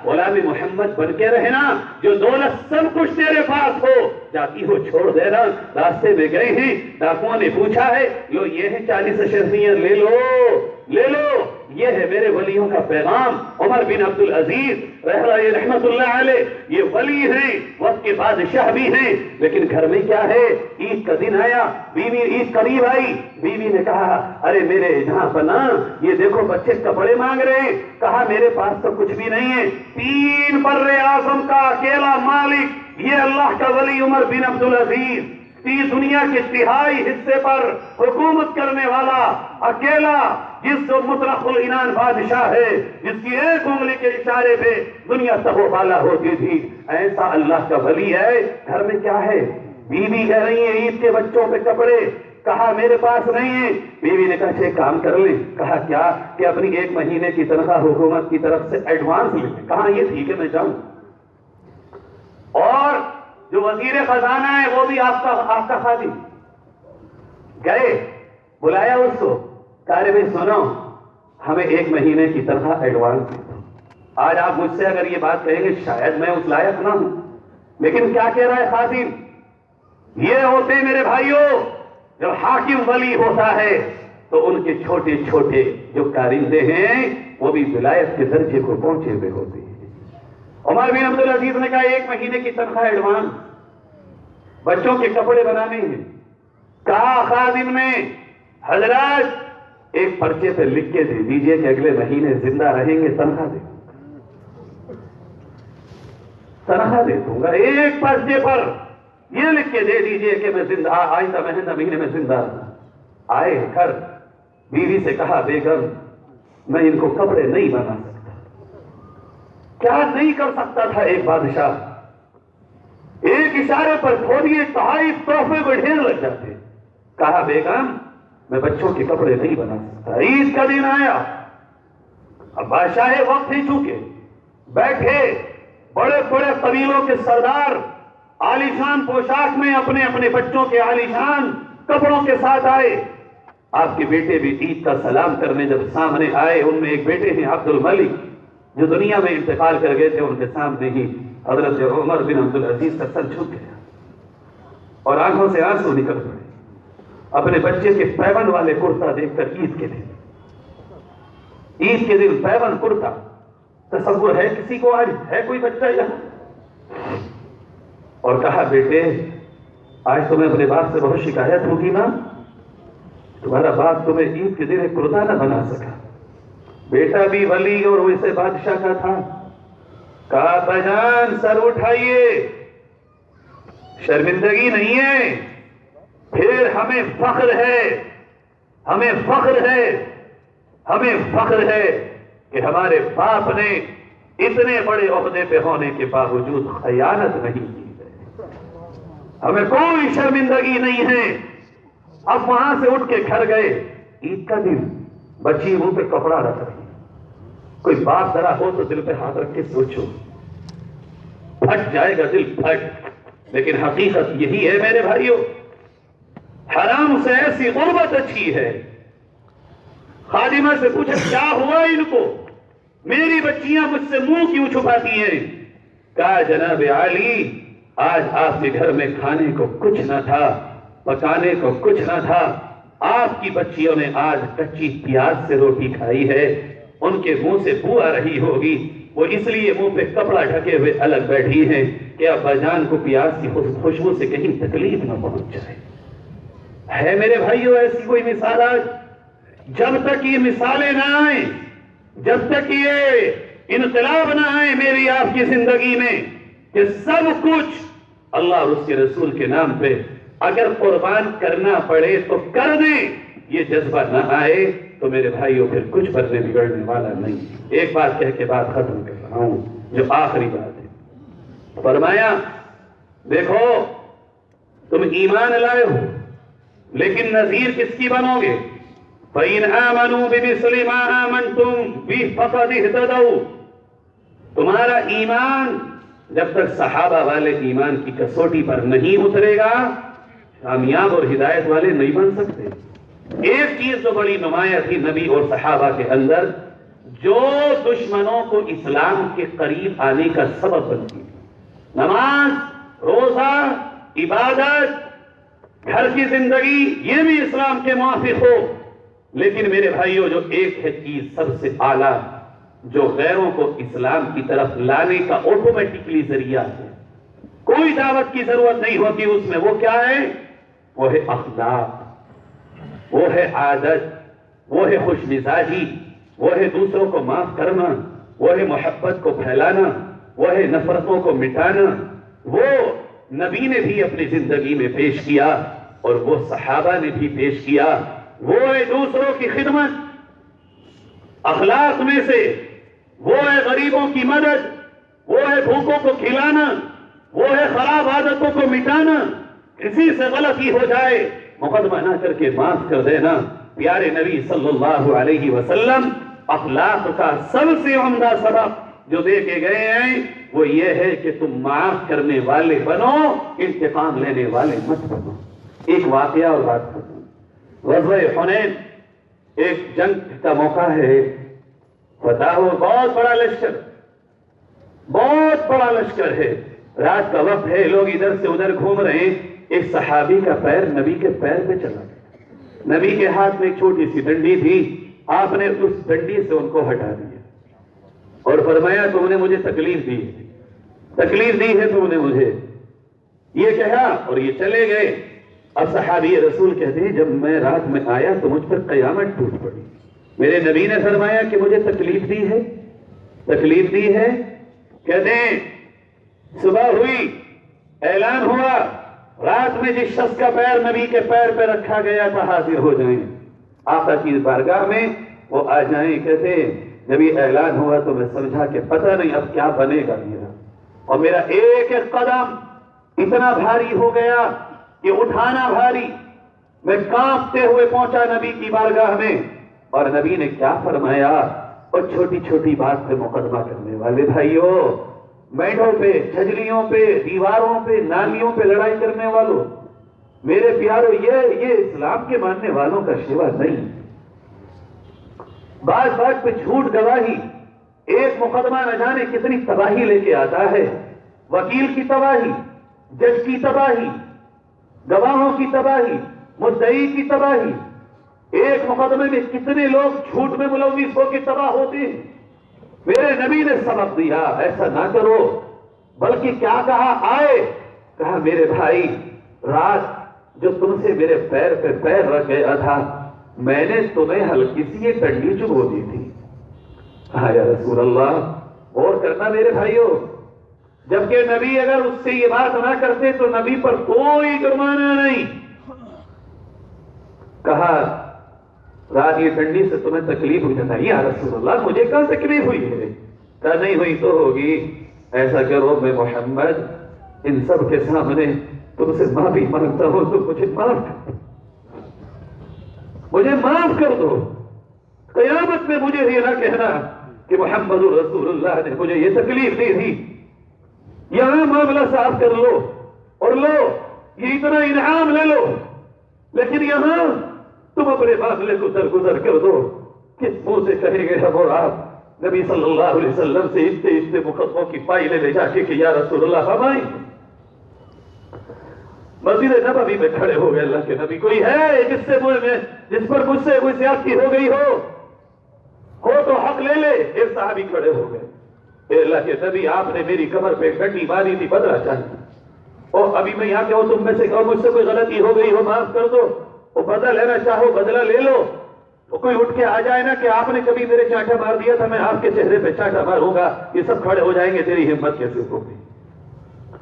Speaker 1: غلام محمد بن کے رہنا، جو دولت سب کچھ تیرے پاس ہو جاتی ہو چھوڑ دینا۔ راستے میں گئے ہیں، ڈاکوؤں نے پوچھا ہے، یہ ہے 40 اشرفیاں، لے لو، یہ ہے میرے ولیوں کا پیغام۔ عمر بن عبد العزیز رحمت اللہ علیہ یہ ولی ہیں، وقت کے بادشاہ بھی ہیں، لیکن گھر میں کیا ہے، عید کا دن آیا، بیوی عید قریب آئی، بیوی نے کہا ارے میرے جہاں پناہ یہ دیکھو بچے کپڑے مانگ رہے ہیں۔ کہا میرے پاس تو کچھ بھی نہیں ہے، 3 بر اعظم کا اکیلا مالک یہ اللہ کا ولی عمر بن عبد العزیز، دنیا کے 3/4 حصے پر حکومت کرنے والا اکیلا، جس جو مطلق العنان بادشاہ ہے، جس کی ایک انگلی کے اشارے پہ دنیا تبو بالا ہوتی تھی، ایسا اللہ کا ولی ہے۔ گھر میں کیا ہے، بیوی کہہ رہی ہے عید کے بچوں پہ کپڑے، کہا میرے پاس نہیں ہے۔ بیوی نے کہا ایک کام کر لیں، کہا کیا، کہ اپنی 1 مہینے کی تنخواہ حکومت کی طرف سے ایڈوانس لیں۔ کہا یہ ٹھیک ہے میں جاؤں، اور جو وزیر خزانہ ہے وہ بھی آپ کا خادم۔ گئے، بلایا اس کو، کہا بھائی سنو، ہمیں 1 مہینے کی تنخواہ ایڈوانس دے دو۔ آج آپ مجھ سے اگر یہ بات کہیں گے شاید میں اس لائق نہ ہوں، لیکن کیا کہہ رہا ہے خادم، یہ ہوتے میرے بھائیوں جب حاکم ولی ہوتا ہے تو ان کے چھوٹے چھوٹے جو کارندے ہیں وہ بھی ولایت کے درجے کو پہنچے ہوئے ہوتے ہیں۔ عمر بن عبد العزیز نے کہا 1 مہینے کی تنخواہ ایڈوانس، بچوں کے کپڑے بنانے ہیں۔ کہا خادم نے حضرات ایک پرچے پہ لکھ کے دے دیجئے کہ اگلے مہینے زندہ رہیں گے تنخواہ دے دوں گا، ایک پرچے پر یہ لکھ کے دے دیجئے کہ میں زندہ آئندہ مہینے میں زندہ رہوں۔ آئے گھر، بیوی سے کہا بیگم میں ان کو کپڑے نہیں بنا سکتا۔ کیا نہیں کر سکتا تھا ایک بادشاہ، ایک اشارے پر تھوڑی تحائف تحفے میں ڈھیر لگ جاتے۔ کہا بیگم میں بچوں کے کپڑے نہیں بنا سکتا۔ عید کا دن آیا، اب بادشاہ وقت ہی چکے، بیٹھے بڑے بڑے قبیلوں کے سردار عالیشان پوشاک میں اپنے اپنے بچوں کے عالیشان کپڑوں کے ساتھ آئے۔ آپ کے بیٹے بھی عید کا سلام کرنے جب سامنے آئے، ان میں ایک بیٹے ہیں عبد الملک جو دنیا میں انتقال کر گئے تھے، ان کے سامنے ہی حضرت عمر بن عبد العزیز کا سر جھک گیا اور آنکھوں سے آنسو نکل پڑے اپنے بچے کے پیون والے کرتا دیکھ کر۔ عید کے دن پیون کرتا
Speaker 2: تصور ہے کسی کو آج ہے کوئی بچہ یہاں؟ اور کہا بیٹے آج تمہیں اپنے باپ سے بہت شکایت ہوگی نا، تمہارا باپ تمہیں عید کے دن ایک کرتا نہ بنا سکا، بیٹا بھی ولی اور ویسے بادشاہ کا تھا۔ کہا ابا جان سر اٹھائیے، شرمندگی نہیں ہے، پھر ہمیں فخر ہے، ہمیں فخر ہے، ہمیں فخر ہے کہ ہمارے باپ نے اتنے بڑے عہدے پہ ہونے کے باوجود خیانت نہیں کی ہے، ہمیں کوئی شرمندگی نہیں ہے۔ اب وہاں سے اٹھ کے گھر گئے، عید کا دن، بچی منہ پہ کپڑا رکھ رہی، کوئی باپ ذرا ہو تو دل پہ ہاتھ رکھ کے سوچو، پھٹ جائے گا دل پھٹ۔ لیکن حقیقت یہی ہے میرے بھائیوں، حرام سے ایسی غربت اچھی ہے۔ خادمہ سے پوچھا کیا ہوا ان کو، میری بچیاں مجھ سے منہ کیوں چھپاتی ہیں؟ کہا جناب عالی آج آپ کے گھر میں کھانے کو کچھ نہ تھا، پکانے کو کچھ نہ تھا، آپ کی بچیوں نے آج کچی پیاز سے روٹی کھائی ہے، ان کے منہ سے بو آ رہی ہوگی، وہ اس لیے منہ پہ کپڑا ڈھکے ہوئے الگ بیٹھی ہیں کہ ابا جان کو پیاز کی خوشبو سے کہیں تکلیف نہ پہنچ جائے۔ ہے میرے بھائیوں ایسی کوئی مثال آج؟ جب تک یہ مثالیں نہ آئیں، جب تک یہ انقلاب نہ آئے میری آپ کی زندگی میں کہ سب کچھ اللہ اور اس کے رسول کے نام پہ اگر قربان کرنا پڑے تو کر دیں، یہ جذبہ نہ آئے تو میرے بھائیوں پھر کچھ بننے بگڑنے والا نہیں۔ ایک بات کہہ کے بات ختم کر رہا ہوں جو آخری بات ہے۔ فرمایا دیکھو تم ایمان لائے ہو لیکن نذیر کس کی بنو گے؟ فَإِنْ آمَنُوا بِمِثْلِ مَا آمَنْتُمْ بِهِ فَقَدِ اهْتَدَوْا، تمہارا ایمان جب تک صحابہ والے ایمان کی کسوٹی پر نہیں اترے گا کامیاب اور ہدایت والے نہیں بن سکتے۔ ایک چیز جو بڑی نمایاں تھی نبی اور صحابہ کے اندر، جو دشمنوں کو اسلام کے قریب آنے کا سبب بنتی، نماز، روزہ، عبادت، گھر کی زندگی، یہ بھی اسلام کے موافق ہو، لیکن میرے بھائیوں جو ایک ہے چیز سب سے اعلیٰ جو غیروں کو اسلام کی طرف لانے کا آٹومیٹکلی ذریعہ ہے، کوئی دعوت کی ضرورت نہیں ہوتی اس میں، وہ کیا ہے؟ وہ ہے اخلاق، وہ ہے عادت، وہ ہے خوش مزاجی، وہ ہے دوسروں کو معاف کرنا، وہ ہے محبت کو پھیلانا، وہ ہے نفرتوں کو مٹانا۔ وہ نبی نے بھی اپنی زندگی میں پیش کیا اور وہ صحابہ نے بھی پیش کیا، وہ ہے دوسروں کی خدمت۔ اخلاق میں سے وہ ہے غریبوں کی مدد، وہ ہے بھوکوں کو کھلانا، وہ ہے خراب عادتوں کو مٹانا، کسی سے غلطی ہو جائے مقدمہ نہ کر کے معاف کر دینا۔ پیارے نبی صلی اللہ علیہ وسلم اخلاق کا سب سے عمدہ سبق جو دے کے گئے ہیں وہ یہ ہے کہ تم معاف کرنے والے بنو، انتقام لینے والے مت بنو۔ ایک واقعہ اور بات کروں، غزوہ حنین ایک جنگ کا موقع ہے، فتح ہو، بہت بڑا لشکر، بہت بڑا لشکر ہے، رات کا وقت ہے، لوگ ادھر سے ادھر گھوم رہے ہیں، ایک صحابی کا پیر نبی کے پیر پہ چلا گیا، نبی کے ہاتھ میں ایک چھوٹی سی ڈنڈی تھی، آپ نے اس ڈنڈی سے ان کو ہٹا دیا اور فرمایا تم نے مجھے تکلیف دی ہے تم نے مجھے، یہ کہا اور یہ چلے گئے۔ اب صحابی رسول کہتے ہیں جب میں رات میں آیا تو مجھ پر قیامت ٹوٹ پڑی، میرے نبی نے فرمایا کہ مجھے تکلیف دی ہے، کہتے ہیں صبح ہوئی، اعلان ہوا رات میں جس شخص کا پیر نبی کے پیر پہ رکھا گیا تھا حاضر ہو جائیں، آقا کی بارگاہ میں وہ آ جائیں۔ کہتے ہیں جب یہ اعلان ہوا تو میں سمجھا کہ پتہ نہیں اب کیا بنے گا میرا، اور میرا ایک ایک قدم اتنا بھاری ہو گیا کہ اٹھانا بھاری، میں کانپتے ہوئے پہنچا نبی کی بارگاہ میں، اور نبی نے کیا فرمایا؟ اور چھوٹی چھوٹی بات پہ مقدمہ کرنے والے بھائیوں، میڈوں پہ، چھجلیوں پہ، دیواروں پہ، نالیوں پہ لڑائی کرنے والوں، میرے پیاروں یہ اسلام کے ماننے والوں کا شیوا نہیں۔ بات بات پہ جھوٹ گواہی، ایک مقدمہ نہ جانے کتنی تباہی لے کے آتا ہے، وکیل کی تباہی، جج کی تباہی، گواہوں کی تباہی، مدعی کی تباہی، ایک مقدمے میں کتنے لوگ جھوٹ میں ملوث ہو کے تباہ ہوتے ہیں۔ میرے نبی نے سبق دیا ایسا نہ کرو، بلکہ کیا کہا؟ آئے، کہا میرے بھائی رات جو تم سے میرے پیر پہ پیر رکھ گیا تھا میں نے تمہیں ہلکی سی یہ ڈنڈی چبھو دی تھی۔ کہا یا رسول اللہ اور کرنا میرے بھائیوں، جبکہ نبی اگر اس سے یہ بات نہ کرتے تو نبی پر کوئی جرمانہ نہیں۔ کہا رات یہ ٹھنڈی سے تمہیں تکلیف ہوئی جاتا ہے؟ یا رسول اللہ مجھے کہاں تکلیف ہوئی ہے؟ کہا نہیں ہوئی تو ہوگی، ایسا کرو میں محمد ان سب کے سامنے تم سے معافی مانگتا ہوں، تو مجھے معاف کر دو، قیامت میں مجھے یہ نہ کہنا کہ محمد رسول اللہ نے مجھے یہ تکلیف دی تھی۔ یہاں معاملہ صاف کر لو اور لو یہ اتنا انعام لے لو، لیکن یہاں تم اپنے معاملے کو درگزر کر دو۔ کس منہ سے کہیں گے ہم اور آپ نبی صلی اللہ علیہ وسلم سے اتنے مقدموں کی فائلیں لے جا کے کہ یا رسول اللہ فرمائیں؟ مسجد نبوی میں کھڑے ہو گئے اللہ کے نبی، کوئی ہے جس پر مجھ سے کوئی زیادتی ہو گئی ہو تو حق لے لے۔ ایک صحابی کھڑے ہو گئے، اے اللہ کے نبی آپ نے میری کمر پہ ڈنڈی ماری تھی، بدلہ چاہیے، اور ابھی میں یہاں کہ تم میں سے مجھ سے کوئی غلطی ہو گئی ہو معاف کر دو، وہ بدلہ لینا چاہو بدلہ لے لو۔ تو کوئی اٹھ کے آ جائے نا کہ آپ نے کبھی میرے چانٹا مار دیا تھا، میں آپ کے چہرے پہ چانٹا ماروں گا، یہ سب کھڑے ہو جائیں گے، تیری ہمت کیسے ہوگی؟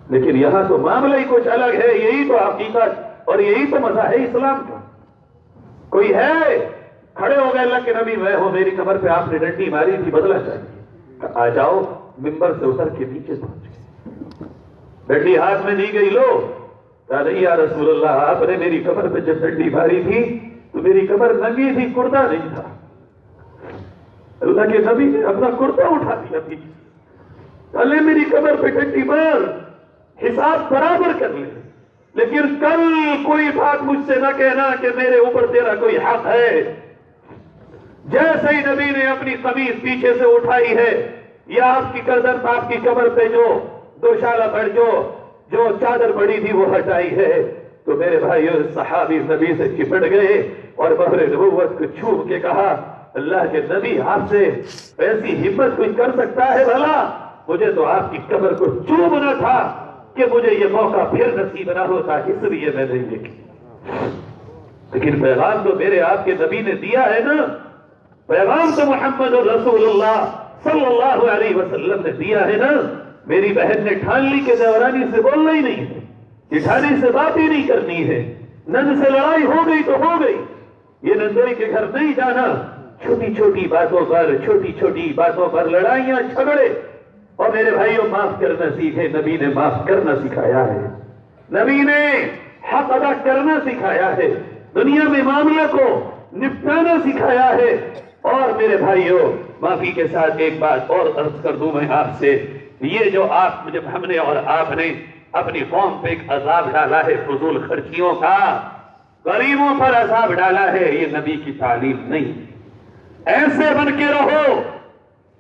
Speaker 2: لیکن یہاں تو معاملہ ہی کچھ الگ ہے، یہی تو حقیقت اور یہی تو مزہ ہے اسلام کا۔ کوئی ہے؟ کھڑے ہو گئے اللہ کے نبی، میں ہوں، میری کمر پہ آپ نے ڈنڈی ماری تھی، بدلہ چاہیے۔ آ جاؤ، ممبر سے اتر کے نیچے پہنچ گئے، ڈنڈی ہاتھ میں دی گئی، لو۔ کہا نہیں یا رسول اللہ آپ نے میری کمر پہ جب ڈنڈی ماری تھی تو میری کمر ننگی تھی، کرتا نہیں تھا۔ اللہ کے نبی نے اپنا کرتا اٹھا دیا تھی، اللہ میری کمر پہ ڈنڈی مار، حساب برابر کر لے، لیکن کل کوئی بات مجھ سے نہ کہنا کہ میرے اوپر تیرا کوئی حق ہے۔ جیسے ہی نبی نے اپنی قمیص پیچھے سے اٹھائی ہے یا آپ کی گردن آپ کی کمر پہ جو دوشالہ بڑھ جو چادر بڑی تھی وہ ہٹائی ہے تو میرے بھائیوں صحابی نبی سے چپٹ گئے اور بحر نبوت کو چھوپ کے کہا اللہ کے نبی آپ سے ایسی ہمت کوئی کر سکتا ہے بھلا؟ مجھے تو آپ کی کمر کو چومنا تھا کہ مجھے یہ موقع پھر نصیب نہ ہوتا، اس لیے میں نہیں لکھی۔ لیکن پیغام تو میرے آپ کے نبی نے دیا ہے نا، پیغام تو محمد رسول اللہ صلی اللہ علیہ وسلم نے دیا ہے نا۔ میری بہن نے ٹھان لی کہ دیورانی سے بولنا ہی نہیں ہے، جٹھانی سے بات ہی نہیں کرنی ہے، نند سے لڑائی ہو گئی تو ہو گئی، یہ نندوئی کے گھر نہیں جانا۔ چھوٹی چھوٹی باتوں پر لڑائیاں جھگڑے، اور میرے بھائیوں معاف کرنا سیکھے، نبی نے معاف کرنا سکھایا ہے، نبی نے حق ادا کرنا سکھایا ہے، دنیا میں معاملے کو نپٹانا سکھایا ہے۔ اور میرے بھائیوں معافی کے ساتھ ایک بات اور عرض کر دوں میں آپ سے، یہ جو جب ہم نے اور آپ نے اپنی قوم پہ ایک عذاب ڈالا ہے فضول خرچیوں کا، غریبوں پر عذاب ڈالا ہے، یہ نبی کی تعلیم نہیں۔ ایسے بن کے رہو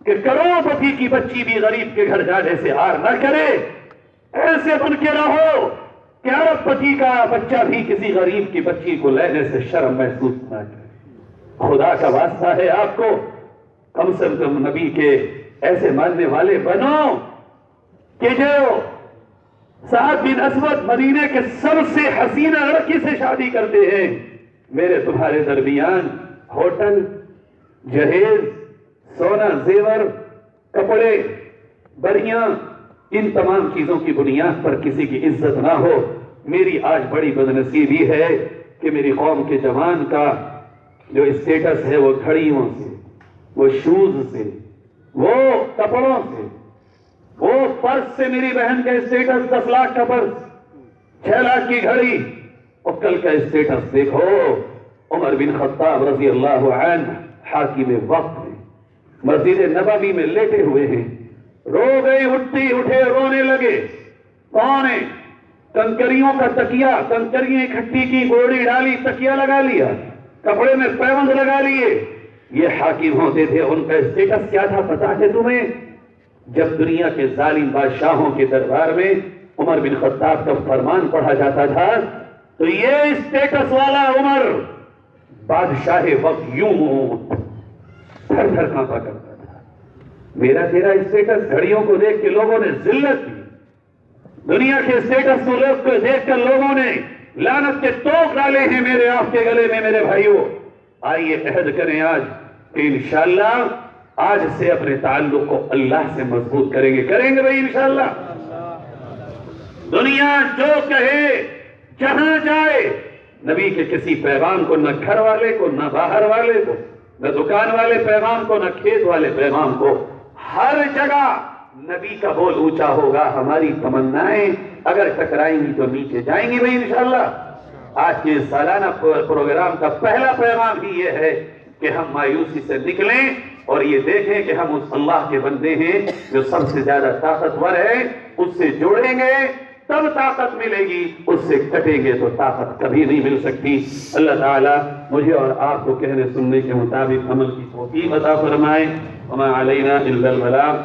Speaker 2: کہ کروڑ پتی کی بچی بھی غریب کے گھر جانے سے ہار نہ کرے، ایسے بن کے رہو کہ ارب پتی کا بچہ بھی کسی غریب کی بچی کو لینے سے شرم محسوس نہ کرے۔ خدا کا واسطہ ہے آپ کو کم سے کم نبی کے ایسے ماننے والے بنو کہ جو سعد بن اسود مدینے کے سب سے حسینہ لڑکی سے شادی کرتے ہیں، میرے تمہارے درمیان ہوٹل، جہیز، سونا زیور، کپڑے، بڑیاں، ان تمام چیزوں کی بنیاد پر کسی کی عزت نہ ہو۔ میری آج بڑی بدنصیبی ہے کہ میری قوم کے جوان کا جو اسٹیٹس ہے وہ گھڑیوں سے، وہ شوز سے، وہ کپڑوں سے، وہ پرس سے، میری بہن کا اسٹیٹس 10 لاکھ کا پرس، 6 لاکھ کی گھڑی، اور کل کا اسٹیٹس دیکھو عمر بن خطاب رضی اللہ عنہ حاکم وقت میں مسجد نبوی میں لیٹے ہوئے ہیں، رو گئے، اٹھے رونے لگے۔ کون ہے؟ کنکریوں کا تکیہ، کنکریاں اکٹھی کی، گوڑی ڈالی، تکیہ لگا لیا، کپڑے میں پیوند لگا لیے۔ یہ حاکم ہوتے تھے، ان کا اسٹیٹس کیا تھا پتا ہے تمہیں؟ جب دنیا کے ظالم بادشاہوں کے دربار میں عمر بن خطاب کا فرمان پڑھا جاتا تھا تو یہ اسٹیٹس والا عمر بادشاہ وقت یوں تھر تھر کانپا کرتا تھا۔
Speaker 1: میرا تیرا اسٹیٹس گھڑیوں کو دیکھ کے لوگوں نے ذلت کی، دنیا کے اسٹیٹس کو لوگ کو دیکھ کر لوگوں نے لعنت کے توق ڈالے ہیں میرے آپ کے گلے میں۔ میرے بھائیوں، آئیے عہد کریں آج کہ انشاءاللہ آج سے اپنے تعلق کو اللہ سے مضبوط کریں گے بھائی انشاءاللہ۔ دنیا جو کہے، جہاں جائے، نبی کے کسی پیغام کو، نہ گھر والے کو، نہ باہر والے کو، نہ دکان والے پیغام کو، نہ کھیت والے پیغام کو، ہر جگہ نبی کا بول اونچا ہوگا۔ ہماری تمنائیں اگر ٹکرائیں گی تو نیچے جائیں گی بھائی انشاءاللہ۔ آج کے سالانہ پروگرام کا پہلا پیغام ہی یہ ہے کہ ہم مایوسی سے نکلیں اور یہ دیکھیں کہ ہم اس اللہ کے بندے ہیں جو سب سے زیادہ طاقتور ہے، اس سے جڑیں گے تب طاقت ملے گی، اس سے کٹیں گے تو طاقت کبھی نہیں مل سکتی۔ اللہ تعالیٰ مجھے اور آپ کو کہنے سننے کے مطابق عمل کی توفیق عطا فرمائے۔ وما علینا الا البلاغ۔